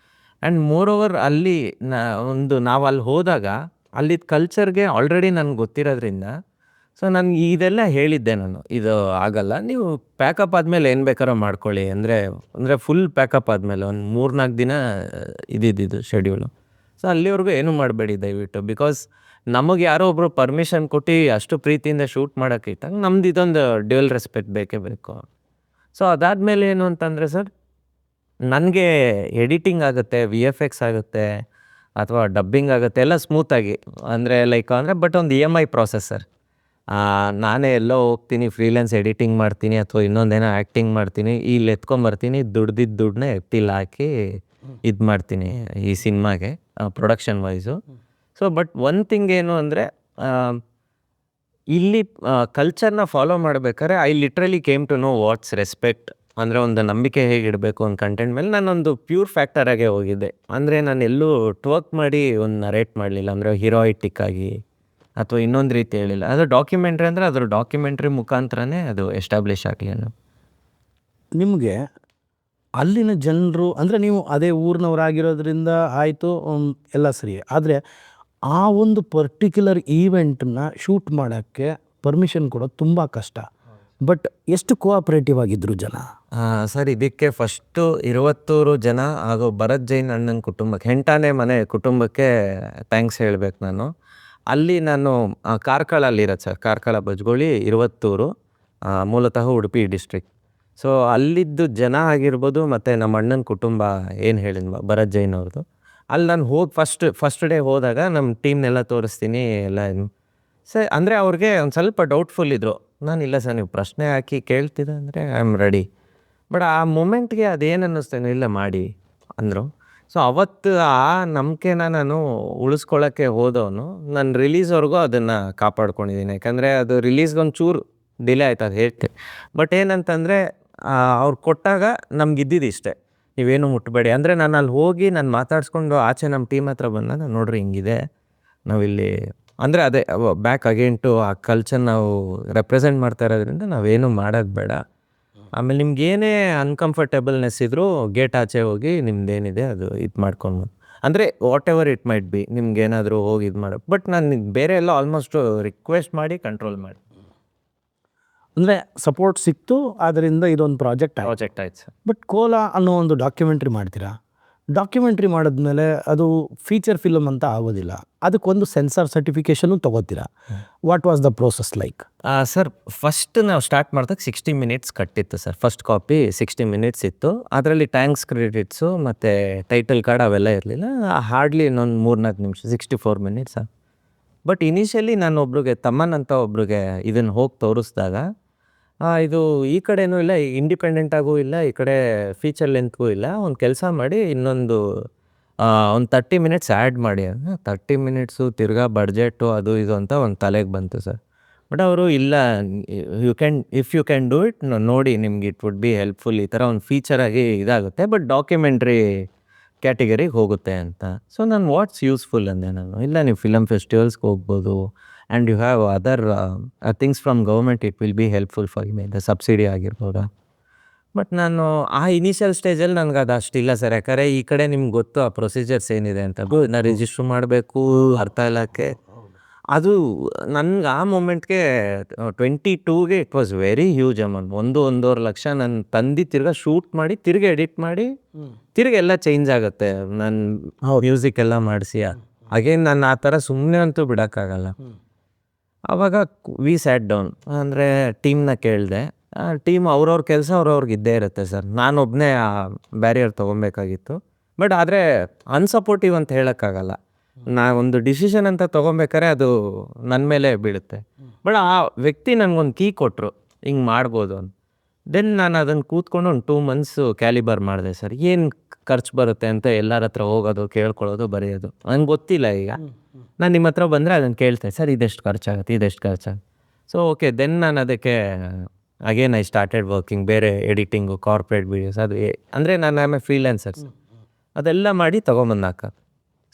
ಆ್ಯಂಡ್ ಮೋರ್ ಓವರ್ ಅಲ್ಲಿ ನಾವು ಅಲ್ಲಿ ಹೋದಾಗ ಅಲ್ಲಿದ್ದ ಕಲ್ಚರ್ಗೆ ಆಲ್ರೆಡಿ ನನಗೆ ಗೊತ್ತಿರೋದ್ರಿಂದ ಸೊ ನನಗೆ ಇದೆಲ್ಲ ಹೇಳಿದ್ದೆ ನಾನು, ಇದು ಆಗಲ್ಲ, ನೀವು ಪ್ಯಾಕಪ್ ಆದಮೇಲೆ ಏನು ಬೇಕಾದ್ರೂ ಮಾಡ್ಕೊಳ್ಳಿ. ಅಂದರೆ ಫುಲ್ ಪ್ಯಾಕಪ್ ಆದಮೇಲೆ ಒಂದು 3-4 ದಿನ ಇದ್ದಿದ್ದು ಶೆಡ್ಯೂಲು. ಸೊ ಅಲ್ಲಿವರೆಗೂ ಏನೂ ಮಾಡಬೇಡಿ ದಯವಿಟ್ಟು. ಬಿಕಾಸ್ ನಮಗೆ ಯಾರೋ ಒಬ್ಬರು ಪರ್ಮಿಷನ್ ಕೊಟ್ಟು ಅಷ್ಟು ಪ್ರೀತಿಯಿಂದ ಶೂಟ್ ಮಾಡೋಕ್ಕಿಟ್ಟಾಗ ನಮ್ದು ಇದೊಂದು ಡ್ಯುಯಲ್ ರೆಸ್ಪೆಕ್ಟ್ ಬೇಕೇ ಬೇಕು. ಸೊ ಅದಾದಮೇಲೆ ಏನು ಅಂತಂದರೆ ಸರ್, ನನಗೆ ಎಡಿಟಿಂಗ್ ಆಗುತ್ತೆ, VFX ಆಗುತ್ತೆ ಅಥವಾ ಡಬ್ಬಿಂಗ್ ಆಗುತ್ತೆ ಎಲ್ಲ ಸ್ಮೂತಾಗಿ. ಬಟ್ ಒಂದು EMI ಪ್ರಾಸೆಸ್ ಸರ್. ನಾನೇ ಎಲ್ಲೋ ಹೋಗ್ತೀನಿ, ಫ್ರೀಲ್ಯಾನ್ಸ್ ಎಡಿಟಿಂಗ್ ಮಾಡ್ತೀನಿ ಅಥವಾ ಇನ್ನೊಂದೇನೋ ಆ್ಯಕ್ಟಿಂಗ್ ಮಾಡ್ತೀನಿ, ಇಲ್ಲಿ ಎತ್ಕೊಂಬರ್ತೀನಿ, ದುಡ್ದಿದ್ದು ದುಡ್ಡನ್ನ ಎತ್ತಿಲ್ಲಿ ಹಾಕಿ ಇದು ಮಾಡ್ತೀನಿ ಈ ಸಿನಿಮಾಗೆ production wise. So but one thing ಏನು ಅಂದರೆ, ಇಲ್ಲಿ ಕಲ್ಚರ್ನ ಫಾಲೋ ಮಾಡ್ಬೇಕಾದ್ರೆ I literally came to know what's respect. ಅಂದರೆ ಒಂದು ನಂಬಿಕೆ ಹೇಗಿಡಬೇಕು ಒಂದು ಕಂಟೆಂಟ್ ಮೇಲೆ ನಾನೊಂದು ಪ್ಯೂರ್ ಫ್ಯಾಕ್ಟರಾಗೆ ಹೋಗಿದ್ದೆ. ಅಂದರೆ ನಾನು ಎಲ್ಲೂ ಟ್ವರ್ಕ್ ಮಾಡಿ ಒಂದು ನರೇಟ್ ಮಾಡಲಿಲ್ಲ, ಅಂದರೆ ಹೀರೋಯಿಟಿಕ್ ಆಗಿ ಅಥವಾ ಇನ್ನೊಂದು ರೀತಿ ಹೇಳಿಲ್ಲ. ಅದು ಡಾಕ್ಯುಮೆಂಟ್ರಿ ಅಂದರೆ ಅದರ ಡಾಕ್ಯುಮೆಂಟ್ರಿ ಮುಖಾಂತರನೇ ಅದು ಎಸ್ಟಾಬ್ಲಿಷ್ ಆಗಲಿ ಅನ್ನೋ. ನಿಮಗೆ ಅಲ್ಲಿನ ಜನರು ಅಂದರೆ ನೀವು ಅದೇ ಊರಿನವರಾಗಿರೋದ್ರಿಂದ ಆಯಿತು, ಎಲ್ಲ ಸರಿ. ಆದರೆ ಆ ಒಂದು ಪರ್ಟಿಕ್ಯುಲರ್ ಈವೆಂಟನ್ನ ಶೂಟ್ ಮಾಡೋಕ್ಕೆ ಪರ್ಮಿಷನ್ ಕೊಡೋದು ತುಂಬ ಕಷ್ಟ. ಬಟ್ ಎಷ್ಟು ಕೋಆಪ್ರೇಟಿವ್ ಆಗಿದ್ದರು ಜನ? ಸರ್, ಇದಕ್ಕೆ ಫಸ್ಟು 20 ಜನ ಹಾಗೂ ಭರತ್ ಜೈನ್ ಅಣ್ಣನ ಕುಟುಂಬಕ್ಕೆ, ಹೆಂಟಾನೆ ಮನೆ ಕುಟುಂಬಕ್ಕೆ ಥ್ಯಾಂಕ್ಸ್ ಹೇಳಬೇಕು ನಾನು. ಅಲ್ಲಿ ನಾನು ಕಾರ್ಕಳಲ್ಲಿರೋದು ಸರ್, ಕಾರ್ಕಳ ಬಜ್ಗೋಳಿ 20, ಮೂಲತಃ ಉಡುಪಿ ಡಿಸ್ಟ್ರಿಕ್ಟ್. ಸೊ ಅಲ್ಲಿದ್ದು ಜನ ಆಗಿರ್ಬೋದು ಮತ್ತು ನಮ್ಮ ಅಣ್ಣನ ಕುಟುಂಬ ಏನು ಹೇಳಿದ್ವ ಭರತ್ ಜೈನ್ ಅವ್ರದ್ದು, ಅಲ್ಲಿ ನಾನು ಹೋಗಿ ಫಸ್ಟ್ ಡೇ ಹೋದಾಗ ನಮ್ಮ ಟೀಮ್ನೆಲ್ಲ ತೋರಿಸ್ತೀನಿ ಎಲ್ಲ. ಸರ್ ಅಂದರೆ ಅವ್ರಿಗೆ ಒಂದು ಸ್ವಲ್ಪ ಡೌಟ್ಫುಲ್ ಇದ್ದರು. ನಾನು ಇಲ್ಲ ಸರ್, ನೀವು ಪ್ರಶ್ನೆ ಹಾಕಿ ಕೇಳ್ತಿದ್ದೆ ಅಂದರೆ ಐ ಆಮ್ ರೆಡಿ. ಬಟ್ ಆ ಮೂಮೆಂಟ್ಗೆ ಅದೇನು ಅನ್ನಿಸ್ತೇನೋ ಇಲ್ಲ ಮಾಡಿ ಅಂದರು. ಸೊ ಅವತ್ತು ಆ ನಂಬಿಕೆನ ನಾನು ಉಳಿಸ್ಕೊಳ್ಳೋಕ್ಕೆ ಹೋದವನು ನಾನು ರಿಲೀಸ್ವರೆಗೂ ಅದನ್ನು ಕಾಪಾಡ್ಕೊಂಡಿದ್ದೀನಿ. ಯಾಕಂದರೆ ಅದು ರಿಲೀಸ್ಗೊಂದು ಚೂರು ಡಿಲೇ ಆಯ್ತು, ಅದು ಹೇಳ್ತೆ. ಬಟ್ ಏನಂತಂದರೆ ಅವ್ರು ಕೊಟ್ಟಾಗ ನಮ್ಗೆ ಇದ್ದಿದ್ದು ಇಷ್ಟೇ, ನೀವೇನು ಮುಟ್ಟಬೇಡಿ. ಅಂದರೆ ನಾನು ಅಲ್ಲಿ ಹೋಗಿ ನಾನು ಮಾತಾಡಿಸ್ಕೊಂಡು ಆಚೆ ನಮ್ಮ ಟೀಮ್ ಹತ್ರ ಬಂದಾಗ, ನೋಡ್ರಿ ಹಿಂಗಿದೆ ನಾವಿಲ್ಲಿ, ಅಂದರೆ ಅದೇ ಬ್ಯಾಕ್ ಅಗೇನ್ ಟು ಆ ಕಲ್ಚರ್ ನಾವು ರೆಪ್ರೆಸೆಂಟ್ ಮಾಡ್ತಾ ಇರೋದ್ರಿಂದ ನಾವೇನು ಮಾಡೋದು ಬೇಡ. ಆಮೇಲೆ ನಿಮ್ಗೇನೇ ಅನ್ಕಂಫರ್ಟೇಬಲ್ನೆಸ್ ಇದ್ದರೂ ಗೇಟ್ ಆಚೆ ಹೋಗಿ ನಿಮ್ದೇನಿದೆ ಅದು ಇದು ಮಾಡ್ಕೊಂಡು, ಅಂದರೆ whatever it might be, ನಿಮ್ಗೇನಾದರೂ ಹೋಗಿ ಇದು ಮಾಡೋ. ಬಟ್ ನಾನು ಬೇರೆ ಎಲ್ಲ ಆಲ್ಮೋಸ್ಟ್ ರಿಕ್ವೆಸ್ಟ್ ಮಾಡಿ ಕಂಟ್ರೋಲ್ ಮಾಡಿ. ಅಂದರೆ ಸಪೋರ್ಟ್ ಸಿಕ್ತು, ಆದ್ದರಿಂದ ಇದೊಂದು ಪ್ರಾಜೆಕ್ಟ್ ಆಯ್ತು ಸರ್. ಬಟ್ ಕೋಲಾ ಅನ್ನೋ ಒಂದು ಡಾಕ್ಯುಮೆಂಟ್ರಿ ಮಾಡ್ತೀರಾ. ಡಾಕ್ಯುಮೆಂಟ್ರಿ ಮಾಡಿದ್ಮೇಲೆ ಅದು ಫೀಚರ್ ಫಿಲಮ್ ಅಂತ ಆಗೋದಿಲ್ಲ, ಅದಕ್ಕೊಂದು ಸೆನ್ಸಾರ್ ಸರ್ಟಿಫಿಕೇಷನು ತೊಗೋತೀರಾ. What was the process like? Sir, first ನಾವು ಸ್ಟಾರ್ಟ್ ಮಾಡಿದಾಗ 60 ಮಿನಿಟ್ಸ್ ಕಟ್ಟಿತ್ತು ಸರ್. ಫಸ್ಟ್ ಕಾಪಿ 60 ಮಿನಿಟ್ಸ್ ಇತ್ತು. ಅದರಲ್ಲಿ ಟ್ಯಾಂಕ್ಸ್ ಕ್ರೆಡಿಟ್ಸು ಮತ್ತು ಟೈಟಲ್ ಕಾರ್ಡ್ ಅವೆಲ್ಲ ಇರಲಿಲ್ಲ. ಹಾರ್ಡ್ಲಿ ಇನ್ನೊಂದು 3-4 ನಿಮಿಷ, 64 ಮಿನಿಟ್ಸ್. ಬಟ್ ಇನಿಷಿಯಲಿ ನಾನು ಒಬ್ರಿಗೆ, ತಮ್ಮನ್ ಅಂತ ಒಬ್ರಿಗೆ ಇದನ್ನು ಹೋಗಿ ತೋರಿಸಿದಾಗ, ಇದು ಈ ಕಡೆನೂ ಇಲ್ಲ, ಇಂಡಿಪೆಂಡೆಂಟಾಗೂ ಇಲ್ಲ, ಈ ಕಡೆ ಫೀಚರ್ ಲೆಂತ್ಗೂ ಇಲ್ಲ, ಒಂದು ಕೆಲಸ ಮಾಡಿ ಇನ್ನೊಂದು 30 ಮಿನಿಟ್ಸ್ ಆ್ಯಡ್ ಮಾಡಿ. 30 ಮಿನಿಟ್ಸು ತಿರ್ಗಾ ಬಡ್ಜೆಟು ಅದು ಇದು ಅಂತ ಒಂದು ತಲೆಗೆ ಬಂತು ಸರ್. ಬಟ್ ಅವರು ಇಲ್ಲ, if you can do it, ನೋಡಿ ನಿಮ್ಗೆ ಇಟ್ ವುಡ್ ಬಿ ಹೆಲ್ಪ್ಫುಲ್, ಈ ಥರ ಒಂದು ಫೀಚರಾಗಿ ಇದಾಗುತ್ತೆ, ಬಟ್ ಡಾಕ್ಯುಮೆಂಟ್ರಿ ಕ್ಯಾಟಗರಿಗೆ ಹೋಗುತ್ತೆ ಅಂತ. ಸೊ ನಾನು ವಾಟ್ಸ್ ಯೂಸ್ಫುಲ್ ಅಂದೆ ನಾನು. ಇಲ್ಲ, ನೀವು ಫಿಲಮ್ ಫೆಸ್ಟಿವಲ್ಸ್ಗೆ ಹೋಗ್ಬೋದು, and you have other things from government, it will be helpful for you, ಇದು ಸಬ್ಸಿಡಿ ಆಗಿರ್ಬೋದಾ. ಬಟ್ ನಾನು ಆ ಇನಿಷಿಯಲ್ ಸ್ಟೇಜಲ್ಲಿ ನನಗೆ ಅದು ಅಷ್ಟಿಲ್ಲ ಸರ್. ಯಾಕಂದರೆ ಈ ಕಡೆ ನಿಮ್ಗೆ ಗೊತ್ತು ಆ ಪ್ರೊಸೀಜರ್ಸ್ ಏನಿದೆ ಅಂತ, ನಾನು ರಿಜಿಸ್ಟ್ರ್ ಮಾಡಬೇಕು ಅರ್ಥ ಇಲ್ಲಕ್ಕೆ. ಅದು ನನಗೆ ಆ ಮೂಮೆಂಟ್ಗೆ 22ಗೆ it was very huge amount. 1-1.5 lakh ನಾನು ತಂದು ತಿರ್ಗಾ ಶೂಟ್ ಮಾಡಿ, ತಿರ್ಗಿ ಎಡಿಟ್ ಮಾಡಿ, ತಿರ್ಗಿ ಎಲ್ಲ ಚೇಂಜ್ ಆಗುತ್ತೆ. ನಾನು ಮ್ಯೂಸಿಕ್ ಎಲ್ಲ ಮಾಡಿಸಿ ಅಗೇನ್ ನಾನು ಆ ಥರ ಸುಮ್ಮನೆ ಅಂತೂ ಬಿಡೋಕ್ಕಾಗಲ್ಲ. ಆವಾಗ ವಿ ಸ್ಯಾಟ್ ಡೌನ್, ಅಂದರೆ ಟೀಮ್ನ ಕೇಳಿದೆ. ಟೀಮ್ ಅವ್ರವ್ರ ಕೆಲಸ ಅವ್ರವ್ರಿಗೆ ಇದ್ದೇ ಇರುತ್ತೆ ಸರ್. ನಾನೊಬ್ಬನೇ ಆ ಬ್ಯಾರಿಯರ್ ತೊಗೊಬೇಕಾಗಿತ್ತು. ಬಟ್ ಆದರೆ ಅನ್ಸಪೋರ್ಟಿವ್ ಅಂತ ಹೇಳೋಕ್ಕಾಗಲ್ಲ. ಒಂದು ಡಿಸಿಷನ್ ಅಂತ ತೊಗೊಬೇಕಾರೆ ಅದು ನನ್ನ ಮೇಲೆ ಬೀಳುತ್ತೆ. ಬಟ್ ಆ ವ್ಯಕ್ತಿ ನನಗೊಂದು ಕೀ ಕೊಟ್ಟರು, ಹಿಂಗೆ ಮಾಡ್ಬೋದು ಅಂತ. ದೆನ್ ನಾನು ಅದನ್ನು ಕೂತ್ಕೊಂಡು ಒಂದು 2 ಮಂತ್ಸು ಕ್ಯಾಲಿಬರ್ ಮಾಡಿದೆ ಸರ್. ಏನು ಖರ್ಚು ಬರುತ್ತೆ ಅಂತ ಎಲ್ಲರ ಹತ್ರ ಹೋಗೋದು, ಕೇಳ್ಕೊಳ್ಳೋದು, ಬರೆಯೋದು. ನನಗೆ ಗೊತ್ತಿಲ್ಲ. ಈಗ ನಾನು ನಿಮ್ಮ ಹತ್ರ ಬಂದರೆ ಅದನ್ನು ಕೇಳ್ತೇನೆ, ಸರ್ ಇದೆಷ್ಟು ಖರ್ಚಾಗುತ್ತೆ, ಇದೆಷ್ಟು ಖರ್ಚಾಗುತ್ತೆ. ಸೊ ಓಕೆ, ದೆನ್ ನಾನು ಅದಕ್ಕೆ ಅಗೇನ್ ಐ ಸ್ಟಾರ್ಟೆಡ್ ವರ್ಕಿಂಗ್, ಬೇರೆ ಎಡಿಟಿಂಗು, ಕಾರ್ಪೊರೇಟ್ ವೀಡಿಯೋಸ್, ಅದು ಅಂದರೆ ನಾನು ಆಮೇಲೆ ಫ್ರೀಲ್ಯಾನ್ಸರ್ಸ್ ಅದೆಲ್ಲ ಮಾಡಿ ತೊಗೊಂಬಂದಾಕ.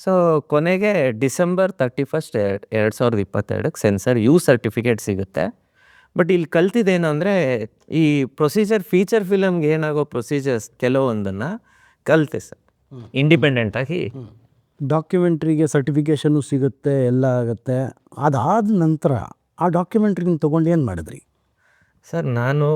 ಸೊ ಕೊನೆಗೆ ಡಿಸೆಂಬರ್ 31, 2022 ಸೆನ್ಸರ್ ಯು ಸರ್ಟಿಫಿಕೇಟ್ ಸಿಗುತ್ತೆ. ಬಟ್ ಇಲ್ಲಿ ಕಲ್ತಿದ್ದೇನು ಅಂದರೆ ಈ ಪ್ರೊಸೀಜರ್ ಫೀಚರ್ ಫಿಲಮ್ಗೆ ಏನಾಗೋ ಪ್ರೊಸೀಜರ್ಸ್ ಕೆಲವೊಂದನ್ನು ಕಲಿತೆ ಸರ್ ಇಂಡಿಪೆಂಡೆಂಟಾಗಿ. ಡಾಕ್ಯುಮೆಂಟ್ರಿಗೆ ಸರ್ಟಿಫಿಕೇಷನು ಸಿಗುತ್ತೆ, ಎಲ್ಲ ಆಗುತ್ತೆ. ಅದಾದ ನಂತರ ಆ ಡಾಕ್ಯುಮೆಂಟ್ರಿನ ತೊಗೊಂಡು ಏನು ಮಾಡಿದ್ರಿ? ಸರ್ ನಾನು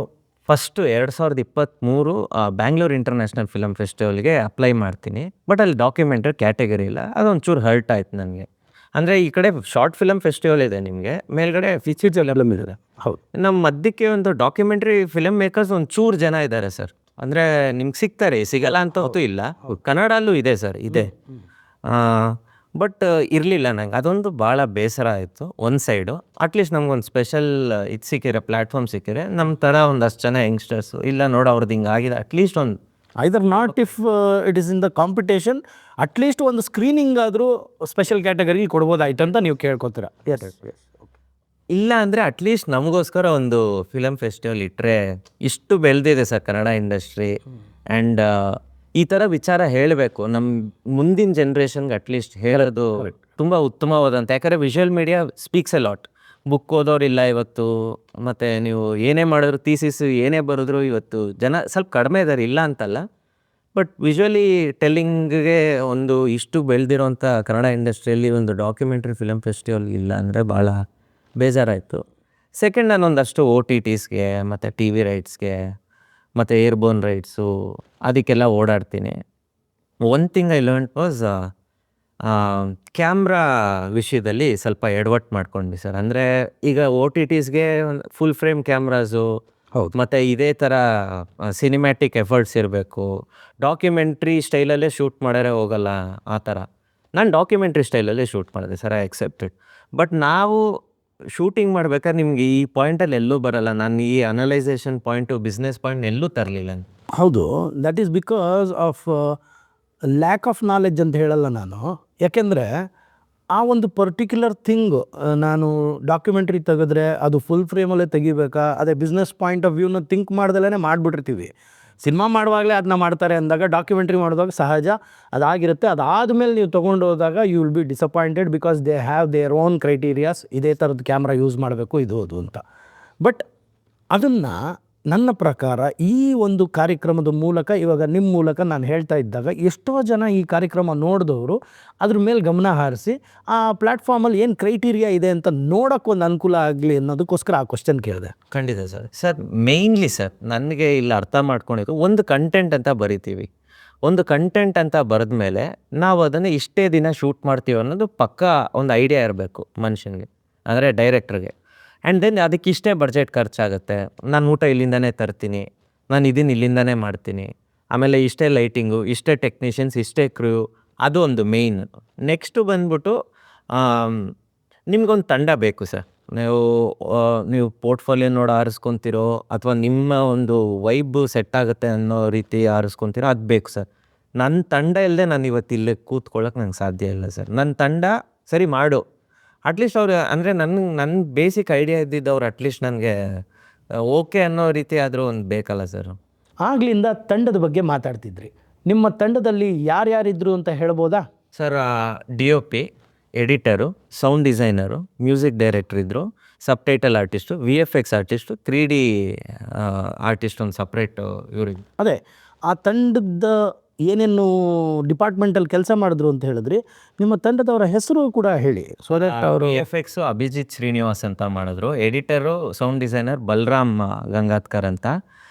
ಫಸ್ಟು 2023 ಬ್ಯಾಂಗ್ಳೂರ್ ಇಂಟರ್ನ್ಯಾಷನಲ್ ಫಿಲಮ್ ಫೆಸ್ಟಿವಲ್ಗೆ ಅಪ್ಲೈ ಮಾಡ್ತೀನಿ. ಬಟ್ ಅಲ್ಲಿ ಡಾಕ್ಯುಮೆಂಟ್ರಿ ಕ್ಯಾಟಗರಿ ಇಲ್ಲ. ಅದೊಂಚೂರು ಹರ್ಟ್ ಆಯ್ತು ನನಗೆ. ಅಂದರೆ ಈ ಕಡೆ ಶಾರ್ಟ್ ಫಿಲಮ್ ಫೆಸ್ಟಿವಲ್ ಇದೆ ನಿಮಗೆ, ಮೇಲ್ಗಡೆ ಫೀಚರ್ ಫಿಲಮ್ ಇದೆ. ಹೌದು. ನಮ್ಮ ಮಧ್ಯಕ್ಕೆ ಒಂದು ಡಾಕ್ಯುಮೆಂಟ್ರಿ ಫಿಲಮ್ ಮೇಕರ್ಸ್ ಒಂಚೂರು ಜನ ಇದ್ದಾರೆ ಸರ್. ಅಂದರೆ ನಿಮ್ಗೆ ಸಿಗ್ತಾರೆ, ಸಿಗಲ್ಲ ಅಂತ ಹೊತ್ತು ಇಲ್ಲ. ಕನ್ನಡಲ್ಲೂ ಇದೆ ಸರ್, ಇದೆ. ಬಟ್ ಇರಲಿಲ್ಲ ನಂಗೆ. ಅದೊಂದು ಭಾಳ ಬೇಸರ ಆಯಿತು ಒಂದು ಸೈಡು. ಅಟ್ಲೀಸ್ಟ್ ನಮ್ಗೊಂದು ಸ್ಪೆಷಲ್ ಇದು ಸಿಕ್ಕಿರೆ, ಪ್ಲ್ಯಾಟ್ಫಾರ್ಮ್ ಸಿಕ್ಕಿರೆ ನಮ್ಮ ಥರ ಒಂದಷ್ಟು ಜನ ಯಂಗ್ಸ್ಟರ್ಸು ಇಲ್ಲ ನೋಡು ಅವ್ರದ್ದು ಹಿಂಗೆ ಆಗಿದೆ, ಅಟ್ಲೀಸ್ಟ್ ಒಂದು either not if it is in the competition, at least ಒಂದು ಸ್ಕ್ರೀನಿಂಗ್ ಆದರೂ ಸ್ಪೆಷಲ್ ಕ್ಯಾಟಗರಿ ಕೊಡ್ಬೋದಾಯ್ತು ಅಂತ ನೀವು ಕೇಳ್ಕೊತೀರಾ? ಇಲ್ಲ ಅಂದರೆ ಅಟ್ಲೀಸ್ಟ್ ನಮಗೋಸ್ಕರ ಒಂದು ಫಿಲಮ್ ಫೆಸ್ಟಿವಲ್ ಇಟ್ಟರೆ. ಇಷ್ಟು ಬೆಳೆದಿದೆ ಸರ್ ಕನ್ನಡ ಇಂಡಸ್ಟ್ರಿ. ಆ್ಯಂಡ್ ಈ ಥರ ವಿಚಾರ ಹೇಳಬೇಕು ನಮ್ಮ ಮುಂದಿನ ಜನ್ರೇಷನ್ಗೆ. ಅಟ್ಲೀಸ್ಟ್ ಹೇಳೋದು ತುಂಬ ಉತ್ತಮವಾದಂಥ, ಯಾಕಂದರೆ visual media speaks a lot. Book ಓದೋರಿಲ್ಲ ಇವತ್ತು, ಮತ್ತು ನೀವು ಏನೇ ಮಾಡಿದ್ರು ಥೀಸಿಸ್ ಏನೇ ಬರೆದ್ರು ಇವತ್ತು ಜನ ಸ್ವಲ್ಪ ಕಡಿಮೆ ಇದ್ದಾರೆ, ಇಲ್ಲ ಅಂತಲ್ಲ. ಬಟ್ ವಿಷುವಲಿ ಟೆಲ್ಲಿಂಗ್ಗೆ ಒಂದು ಇಷ್ಟು ಬೆಳೆದಿರೋಂಥ ಕನ್ನಡ ಇಂಡಸ್ಟ್ರಿಯಲ್ಲಿ ಒಂದು ಡಾಕ್ಯುಮೆಂಟ್ರಿ ಫಿಲಮ್ ಫೆಸ್ಟಿವಲ್ ಇಲ್ಲ ಅಂದರೆ ಭಾಳ ಬೇಜಾರಾಯಿತು. ಸೆಕೆಂಡ್ ನಾನೊಂದಷ್ಟು OTTಸ್ಗೆ ಮತ್ತು TV ರೈಟ್ಸ್ಗೆ ಮತ್ತು ಏರ್ಬೋನ್ ರೈಟ್ಸು ಅದಕ್ಕೆಲ್ಲ ಓಡಾಡ್ತೀನಿ. One thing I learn was camera ವಿಷಯದಲ್ಲಿ ಸ್ವಲ್ಪ ಎಡವಟ್ಟು ಮಾಡ್ಕೊಂಡ್ವಿ ಸರ್. ಅಂದರೆ ಈಗ OTTಸ್ಗೆ ಫುಲ್ ಫ್ರೇಮ್ ಕ್ಯಾಮ್ರಾಸು, ಹೌದು, ಮತ್ತು ಇದೇ ಥರ ಸಿನಿಮ್ಯಾಟಿಕ್ ಎಫರ್ಟ್ಸ್ ಇರಬೇಕು. ಡಾಕ್ಯುಮೆಂಟ್ರಿ ಸ್ಟೈಲಲ್ಲೇ ಶೂಟ್ ಮಾಡಾರೆ ಹೋಗಲ್ಲ ಆ ಥರ. ನಾನು ಡಾಕ್ಯುಮೆಂಟ್ರಿ ಸ್ಟೈಲಲ್ಲೇ ಶೂಟ್ ಮಾಡಿದೆ ಸರ್, ಐ ಅಕ್ಸೆಪ್ಟೆಡ್. ಬಟ್ ನಾವು ಶೂಟಿಂಗ್ ಮಾಡ್ಬೇಕಾದ್ರೆ ನಿಮ್ಗೆ ಈ ಪಾಯಿಂಟಲ್ಲಿ ಎಲ್ಲೂ ಬರಲ್ಲ. ನಾನು ಈ ಅನಲೈಸೇಷನ್ ಪಾಯಿಂಟು, ಬಿಸ್ನೆಸ್ ಪಾಯಿಂಟ್ ಎಲ್ಲೂ ತರಲಿಲ್ಲ. ಹೌದು. That is because of lack of knowledge ಅಂತ ಹೇಳಲ್ಲ ನಾನು. ಯಾಕೆಂದರೆ ಆ ಒಂದು ಪರ್ಟಿಕ್ಯುಲರ್ ಥಿಂಗು ನಾನು ಡಾಕ್ಯುಮೆಂಟ್ರಿ ತೆಗೆದ್ರೆ ಅದು ಫುಲ್ ಫ್ರೇಮಲ್ಲೇ ತೆಗಿಬೇಕಾ, ಅದೇ ಬಿಸ್ನೆಸ್ ಪಾಯಿಂಟ್ ಆಫ್ ವ್ಯೂನ ಥಿಂಕ್ ಮಾಡ್ದಲೇ ಮಾಡಿಬಿಟ್ಟಿರ್ತೀವಿ. ಸಿನಿಮಾ ಮಾಡುವಾಗಲೇ ಅದನ್ನ ಮಾಡ್ತಾರೆ ಅಂದಾಗ ಡಾಕ್ಯುಮೆಂಟ್ರಿ ಮಾಡಿದಾಗ ಸಹಜ ಅದಾಗಿರುತ್ತೆ. ಅದಾದಮೇಲೆ ನೀವು ತೊಗೊಂಡು ಹೋದಾಗ you will be disappointed because they have their own criterias. ಇದೇ ಥರದ್ದು ಕ್ಯಾಮ್ರಾ ಯೂಸ್ ಮಾಡಬೇಕು ಇದು ಅದು ಅಂತ. ಬಟ್ ಅದನ್ನು ನನ್ನ ಪ್ರಕಾರ ಈ ಒಂದು ಕಾರ್ಯಕ್ರಮದ ಮೂಲಕ, ಇವಾಗ ನಿಮ್ಮ ಮೂಲಕ ನಾನು ಹೇಳ್ತಾ ಇದ್ದಾಗ ಎಷ್ಟೋ ಜನ ಈ ಕಾರ್ಯಕ್ರಮ ನೋಡಿದವರು ಅದ್ರ ಮೇಲೆ ಗಮನ ಹಾರಿಸಿ ಆ ಪ್ಲ್ಯಾಟ್ಫಾರ್ಮಲ್ಲಿ ಏನು ಕ್ರೈಟೀರಿಯಾ ಇದೆ ಅಂತ ನೋಡೋಕ್ಕೆ ಒಂದು ಅನುಕೂಲ ಆಗಲಿ ಅನ್ನೋದಕ್ಕೋಸ್ಕರ ಆ ಕ್ವಶನ್ ಕೇಳಿದೆ. ಖಂಡಿತ ಸರ್. ಸರ್ ಮೇಯ್ನ್ಲಿ ಸರ್ ನನಗೆ ಇಲ್ಲಿ ಅರ್ಥ ಮಾಡ್ಕೊಂಡಿದ್ದು, ಒಂದು ಕಂಟೆಂಟ್ ಅಂತ ಬರಿತೀವಿ. ಒಂದು ಕಂಟೆಂಟ್ ಅಂತ ಬರೆದ ಮೇಲೆ ನಾವು ಅದನ್ನು ಇಷ್ಟೇ ದಿನ ಶೂಟ್ ಮಾಡ್ತೀವಿ ಅನ್ನೋದು ಪಕ್ಕಾ ಒಂದು ಐಡಿಯಾ ಇರಬೇಕು ಮನುಷ್ಯನಿಗೆ, ಅಂದರೆ ಡೈರೆಕ್ಟ್ರಿಗೆ. ಆ್ಯಂಡ್ ದೆನ್ ಅದಕ್ಕೆ ಇಷ್ಟೇ ಬಡ್ಜೆಟ್ ಖರ್ಚಾಗುತ್ತೆ, ನಾನು ಊಟ ಇಲ್ಲಿಂದನೇ ತರ್ತೀನಿ, ನಾನು ಇದನ್ನು ಇಲ್ಲಿಂದನೇ ಮಾಡ್ತೀನಿ, ಆಮೇಲೆ ಇಷ್ಟೇ ಲೈಟಿಂಗು, ಇಷ್ಟೇ ಟೆಕ್ನಿಷಿಯನ್ಸ್, ಇಷ್ಟೇ ಕ್ರೂ, ಅದು ಒಂದು ಮೇಯ್ನ್. ನೆಕ್ಸ್ಟು ಬಂದ್ಬಿಟ್ಟು ನಿಮ್ಗೊಂದು ತಂಡ ಬೇಕು ಸರ್. ನೀವು ಪೋರ್ಟ್ಫೋಲಿಯೋ ನೋಡಿ ಆರಿಸ್ಕೊತಿರೋ ಅಥವಾ ನಿಮ್ಮ ಒಂದು ವೈಬ್ ಸೆಟ್ ಆಗುತ್ತೆ ಅನ್ನೋ ರೀತಿ ಆರಿಸ್ಕೊತಿರೋ, ಅದು ಬೇಕು ಸರ್. ನನ್ನ ತಂಡ ಇಲ್ಲದೆ ನಾನು ಇವತ್ತು ಇಲ್ಲೇ ಕೂತ್ಕೊಳ್ಳೋಕೆ ನಂಗೆ ಸಾಧ್ಯ ಇಲ್ಲ ಸರ್. ನನ್ನ ತಂಡ ಸರಿ ಮಾಡು, ಅಟ್ಲೀಸ್ಟ್ ಅವ್ರು ಅಂದರೆ ನನ್ನ ಬೇಸಿಕ್ ಐಡಿಯಾ ಇದ್ದಿದ್ದು ಅಟ್ಲೀಸ್ಟ್ ನನಗೆ ಓಕೆ ಅನ್ನೋ ರೀತಿ ಆದರೂ ಒಂದು ಬೇಕಲ್ಲ ಸರ್. ಆಗ್ಲಿಂದ ತಂಡದ ಬಗ್ಗೆ ಮಾತಾಡ್ತಿದ್ರಿ. ನಿಮ್ಮ ತಂಡದಲ್ಲಿ ಯಾರ್ಯಾರಿದ್ರು ಅಂತ ಹೇಳ್ಬೋದಾ sir? DOP, editor, sound designer, music director ಇದ್ದರು, subtitle artist, VFX artist, 3D artist ಒಂದು ಸಪ್ರೇಟು ಇವ್ರಿಗೆ. ಅದೇ ಆ ತಂಡದ ಏನೇನು ಡಿಪಾರ್ಟ್ಮೆಂಟಲ್ಲಿ ಕೆಲಸ ಮಾಡಿದ್ರು ಅಂತ ಹೇಳಿದ್ರಿ. ನಿಮ್ಮ ತಂಡದವರ ಹೆಸರು ಕೂಡ ಹೇಳಿ. ಸೊ ದಟ್ ಅವರು VFX ಅಭಿಜಿತ್ ಶ್ರೀನಿವಾಸ್ ಅಂತ ಮಾಡಿದ್ರು, ಎಡಿಟರು ಸೌಂಡ್ ಡಿಸೈನರ್ ಬಲರಾಮ್ ಗಂಗಾತ್ಕರ್ ಅಂತ,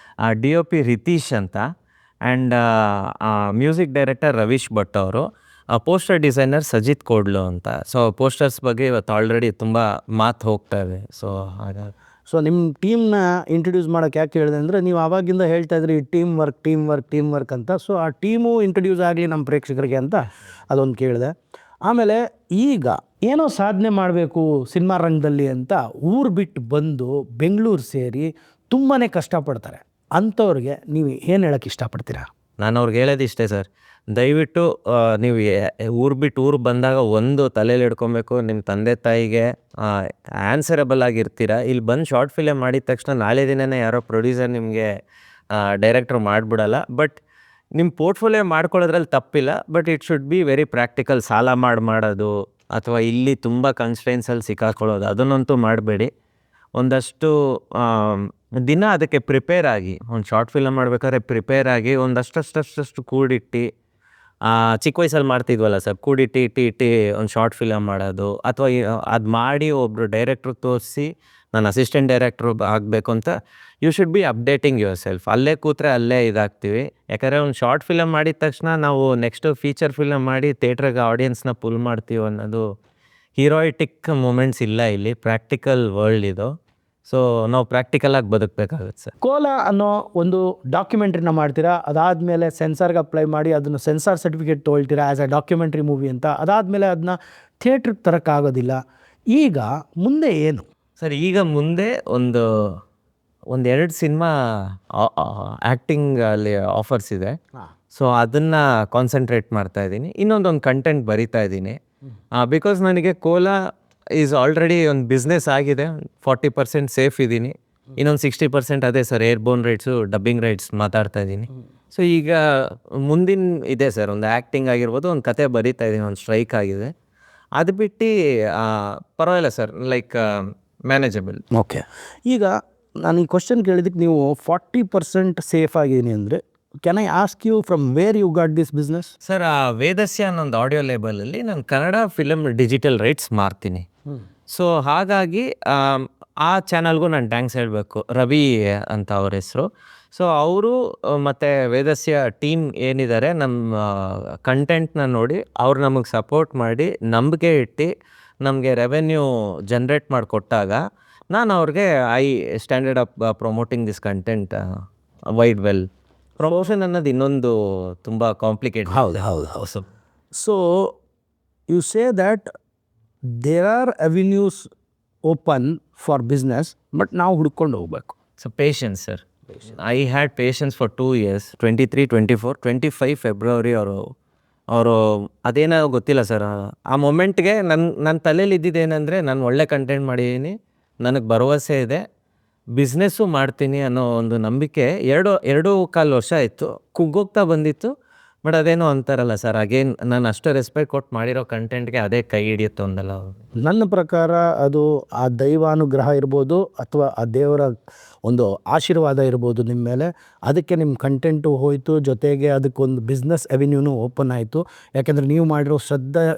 DOP ರಿತೀಶ್ ಅಂತ, and music director Ravish Bhat ಅವರು, ಪೋಸ್ಟರ್ ಡಿಸೈನರ್ ಸಜಿತ್ ಕೋಡ್ಲು ಅಂತ. ಸೊ ಪೋಸ್ಟರ್ಸ್ ಬಗ್ಗೆ ಇವತ್ತು ಆಲ್ರೆಡಿ ತುಂಬ ಮಾತು ಹೋಗ್ತಾ ಇದೆ. ಸೊ ಹಾಗಾಗಿ ಸೊ ನಿಮ್ಮ ಟೀಮ್ನ ಇಂಟ್ರೊಡ್ಯೂಸ್ ಮಾಡೋಕ್ಕೆ ಯಾಕೆ ಹೇಳಿದೆ ಅಂದರೆ, ನೀವು ಆವಾಗಿಂದ ಹೇಳ್ತಾ ಇದ್ರಿ ಟೀಮ್ ವರ್ಕ್ ಅಂತ. ಸೊ ಆ ಟೀಮು ಇಂಟ್ರೊಡ್ಯೂಸ್ ಆಗಲಿ ನಮ್ಮ ಪ್ರೇಕ್ಷಕರಿಗೆ ಅಂತ ಅದೊಂದು ಕೇಳಿದೆ. ಆಮೇಲೆ ಈಗ ಏನೋ ಸಾಧನೆ ಮಾಡಬೇಕು ಸಿನಿಮಾ ರಂಗದಲ್ಲಿ ಅಂತ ಊರು ಬಿಟ್ಟು ಬಂದು ಬೆಂಗಳೂರು ಸೇರಿ ತುಂಬಾ ಕಷ್ಟಪಡ್ತಾರೆ. ಅಂಥವ್ರಿಗೆ ನೀವು ಏನು ಹೇಳೋಕ್ಕೆ ಇಷ್ಟಪಡ್ತೀರಾ? ನಾನು ಅವ್ರಿಗೆ ಹೇಳೋದು ಇಷ್ಟೇ ಸರ್, ದಯವಿಟ್ಟು ನೀವು ಊರು ಬಿಟ್ಟು ಊರು ಬಂದಾಗ ಒಂದು ತಲೆಯಲ್ಲಿ ಹಿಡ್ಕೊಬೇಕು, ನಿಮ್ಮ ತಂದೆ ತಾಯಿಗೆ ಆನ್ಸರಬಲ್ ಆಗಿರ್ತೀರ. ಇಲ್ಲಿ ಬಂದು ಶಾರ್ಟ್ ಫಿಲಮ್ ಮಾಡಿದ ತಕ್ಷಣ ನಾಳೆ ದಿನವೇ ಯಾರೋ ಪ್ರೊಡ್ಯೂಸರ್ ನಿಮಗೆ ಡೈರೆಕ್ಟ್ರ್ ಮಾಡಿಬಿಡಲ್ಲ. ಬಟ್ ನಿಮ್ಮ ಪೋರ್ಟ್ಫೋಲಿಯೋ ಮಾಡ್ಕೊಳ್ಳೋದ್ರಲ್ಲಿ ತಪ್ಪಿಲ್ಲ, but it should be very practical. ಸಾಲ ಮಾಡೋದು ಅಥವಾ ಇಲ್ಲಿ ತುಂಬ ಕನ್ಸ್ಟ್ರೈನ್ಸಲ್ಲಿ ಸಿಕ್ಕಾಕೊಳ್ಳೋದು ಅದನ್ನಂತೂ ಮಾಡಬೇಡಿ. ಒಂದಷ್ಟು ದಿನ ಅದಕ್ಕೆ ಪ್ರಿಪೇರ್ ಆಗಿ, ಒಂದು ಶಾರ್ಟ್ ಫಿಲಮ್ ಮಾಡ್ಬೇಕಾದ್ರೆ ಪ್ರಿಪೇರ್ ಆಗಿ ಒಂದಷ್ಟು ಕೂಡಿಟ್ಟು, ಚಿಕ್ಕ ವಯಸ್ಸಲ್ಲಿ ಮಾಡ್ತಿದ್ವಲ್ಲ ಸರ್, ಕೂಡಿಟ್ಟು ಒಂದು ಶಾರ್ಟ್ ಫಿಲಮ್ ಮಾಡೋದು, ಅಥವಾ ಅದು ಮಾಡಿ ಒಬ್ಬರು ಡೈರೆಕ್ಟ್ರಿಗೆ ತೋರಿಸಿ ನಾನು ಅಸಿಸ್ಟೆಂಟ್ ಡೈರೆಕ್ಟ್ರು ಆಗಬೇಕು ಅಂತ. You should be updating yourself. ಅಲ್ಲೇ ಕೂತ್ರೆ ಅಲ್ಲೇ ಇದಾಗ್ತೀವಿ. ಯಾಕಂದರೆ ಒಂದು ಶಾರ್ಟ್ ಫಿಲಮ್ ಮಾಡಿದ ತಕ್ಷಣ ನಾವು ನೆಕ್ಸ್ಟು ಫೀಚರ್ ಫಿಲಮ್ ಮಾಡಿ ಥಿಯೇಟ್ರಿಗೆ ಆಡಿಯನ್ಸ್ನ ಪುಲ್ ಮಾಡ್ತೀವಿ ಅನ್ನೋದು ಹೀರೋಯಿಟಿಕ್ ಮೂಮೆಂಟ್ಸ್ ಇಲ್ಲ. ಇಲ್ಲಿ ಪ್ರಾಕ್ಟಿಕಲ್ ವರ್ಲ್ಡ್ ಇದು. ಸೊ ನಾವು ಪ್ರಾಕ್ಟಿಕಲಾಗಿ ಬದುಕಬೇಕಾಗುತ್ತೆ ಸರ್. ಕೋಲ ಅನ್ನೋ ಒಂದು ಡಾಕ್ಯುಮೆಂಟ್ರಿನ ಮಾಡ್ತೀರಾ, ಅದಾದಮೇಲೆ ಸೆನ್ಸಾರ್ಗೆ ಅಪ್ಲೈ ಮಾಡಿ ಅದನ್ನು ಸೆನ್ಸಾರ್ ಸರ್ಟಿಫಿಕೇಟ್ ತೊಗೊಳ್ತೀರಾ ಆ್ಯಸ್ ಅ ಡಾಕ್ಯುಮೆಂಟ್ರಿ ಮೂವಿ ಅಂತ. ಅದಾದಮೇಲೆ ಅದನ್ನ ಥಿಯೇಟ್ರಿಗೆ ತರೋಕ್ಕಾಗೋದಿಲ್ಲ. ಈಗ ಮುಂದೆ ಏನು ಸರ್? ಈಗ ಮುಂದೆ ಒಂದೆರಡು ಸಿನಿಮಾ ಆ್ಯಕ್ಟಿಂಗ್ ಅಲ್ಲಿ ಆಫರ್ಸ್ ಇದೆ. ಸೊ ಅದನ್ನು ಕಾನ್ಸಂಟ್ರೇಟ್ ಮಾಡ್ತಾ ಇದ್ದೀನಿ. ಇನ್ನೊಂದು ಕಂಟೆಂಟ್ ಬರಿತಾ ಇದ್ದೀನಿ. ಬಿಕಾಸ್ ನನಗೆ ಕೋಲ ಈಸ್ ಆಲ್ರೆಡಿ ಒಂದು ಬಿಸ್ನೆಸ್ ಆಗಿದೆ. 40% ಸೇಫ್ ಇದ್ದೀನಿ. ಇನ್ನೊಂದು 60% ಅದೇ ಸರ್, ಏರ್ಬೋನ್ ರೈಟ್ಸು, ಡಬ್ಬಿಂಗ್ ರೈಟ್ಸ್ ಮಾತಾಡ್ತಾ ಇದ್ದೀನಿ. ಸೊ ಈಗ ಮುಂದಿನ ಇದೆ ಸರ್, ಒಂದು ಆ್ಯಕ್ಟಿಂಗ್ ಆಗಿರ್ಬೋದು, ಒಂದು ಕತೆ ಬರಿತಾ ಇದ್ದೀನಿ, ಒಂದು ಸ್ಟ್ರೈಕ್ ಆಗಿದೆ. ಅದು ಬಿಟ್ಟು ಪರವಾಗಿಲ್ಲ ಸರ್, ಲೈಕ್ ಮ್ಯಾನೇಜಬಲ್. ಓಕೆ. ಈಗ ನಾನು ಈ ಕ್ವಶನ್ ಕೇಳಿದ್ದಕ್ಕೆ ನೀವು 40% ಸೇಫ್ ಆಗಿದ್ದೀನಿ ಅಂದರೆ, can I ask you from where you got this business? Sir, Vedasya ಅನ್ನೊಂದು ಆಡಿಯೋ ಲೇಬಲಲ್ಲಿ ನಾನು ಕನ್ನಡ ಫಿಲಮ್ ಡಿಜಿಟಲ್ ರೈಟ್ಸ್ ಮಾರ್ತೀನಿ. ಸೊ ಹಾಗಾಗಿ ಆ ಚಾನಲ್ಗೂ ನಾನು ಥ್ಯಾಂಕ್ಸ್ ಹೇಳಬೇಕು. ರವಿ ಅಂತ ಅವ್ರ ಹೆಸರು. ಸೊ ಅವರು ಮತ್ತು ವೇದಸ್ಯ ಟೀಮ್ ಏನಿದ್ದಾರೆ, ನಮ್ಮ ಕಂಟೆಂಟ್ನ ನೋಡಿ ಅವ್ರು ನಮಗೆ ಸಪೋರ್ಟ್ ಮಾಡಿ, ನಂಬಿಕೆ ಇಟ್ಟು ನಮಗೆ ರೆವೆನ್ಯೂ ಜನ್ರೇಟ್ ಮಾಡಿಕೊಟ್ಟಾಗ ನಾನು ಅವ್ರಿಗೆ I standard up promoting this content wide well. Promotion ಅನ್ನೋದು ಇನ್ನೊಂದು ತುಂಬ ಕಾಂಪ್ಲಿಕೇಟ್. ಹೌದು. So you say that there are avenues open for business, but ನಾವು ಹುಡ್ಕೊಂಡು ಹೋಗ್ಬೇಕು. So patience sir. I had patience for 2 years, 23, 24, 25 February ಅವರು ಅದೇನೋ ಗೊತ್ತಿಲ್ಲ ಸರ್, ಆ ಮೊಮೆಂಟ್ಗೆ ನನ್ನ ತಲೆಯಲ್ಲಿ ಇದ್ದಿದ್ದೇನೆಂದರೆ, ನಾನು ಒಳ್ಳೆ ಕಂಟೆಂಟ್ ಮಾಡಿದ್ದೀನಿ, ನನಗೆ ಭರವಸೆ ಇದೆ, ಬಿಸ್ನೆಸ್ಸು ಮಾಡ್ತೀನಿ ಅನ್ನೋ ಒಂದು ನಂಬಿಕೆ 2.25 ವರ್ಷ ಆಯಿತು, ಕುಗ್ಗೋಗ್ತಾ ಬಂದಿತ್ತು. ಬಟ್ ಅದೇನೋ ಅಂತಾರಲ್ಲ ಸರ್, ಅಗೇನ್ ನಾನು ಅಷ್ಟು ರೆಸ್ಪೆಕ್ಟ್ ಕೊಟ್ಟು ಮಾಡಿರೋ ಕಂಟೆಂಟ್ಗೆ ಅದೇ ಕೈ ಹಿಡಿಯುತ್ತೆ ಒಂದಲ್ಲ. ನನ್ನ ಪ್ರಕಾರ ಅದು ಆ ದೈವಾನುಗ್ರಹ ಇರ್ಬೋದು, ಅಥವಾ ಆ ದೇವರ ಒಂದು ಆಶೀರ್ವಾದ ಇರ್ಬೋದು ನಿಮ್ಮ ಮೇಲೆ. ಅದಕ್ಕೆ ನಿಮ್ಮ ಕಂಟೆಂಟು ಹೋಯಿತು, ಜೊತೆಗೆ ಅದಕ್ಕೊಂದು ಬಿಸ್ನೆಸ್ ಅವೆನ್ಯೂನು ಓಪನ್ ಆಯಿತು. ಯಾಕೆಂದರೆ ನೀವು ಮಾಡಿರೋ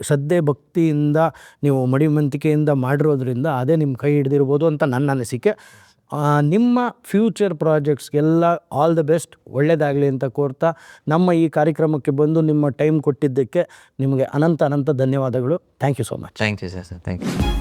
ಶ್ರದ್ಧೆ ಭಕ್ತಿಯಿಂದ, ನೀವು ಮಡಿವಂತಿಕೆಯಿಂದ ಮಾಡಿರೋದ್ರಿಂದ ಅದೇ ನಿಮ್ಮ ಕೈ ಹಿಡಿದಿರ್ಬೋದು ಅಂತ ನನ್ನ ಅನಿಸಿಕೆ. ನಿಮ್ಮ ಫ್ಯೂಚರ್ ಪ್ರಾಜೆಕ್ಟ್ಸ್ಗೆಲ್ಲ ಆಲ್ ದ ಬೆಸ್ಟ್, ಒಳ್ಳೆಯದಾಗಲಿ ಅಂತ ಕೋರ್ತಾ, ನಮ್ಮ ಈ ಕಾರ್ಯಕ್ರಮಕ್ಕೆ ಬಂದು ನಿಮ್ಮ ಟೈಮ್ ಕೊಟ್ಟಿದ್ದಕ್ಕೆ ನಿಮಗೆ ಅನಂತ ಧನ್ಯವಾದಗಳು. Thank you so much. Thank you sir. Thank you.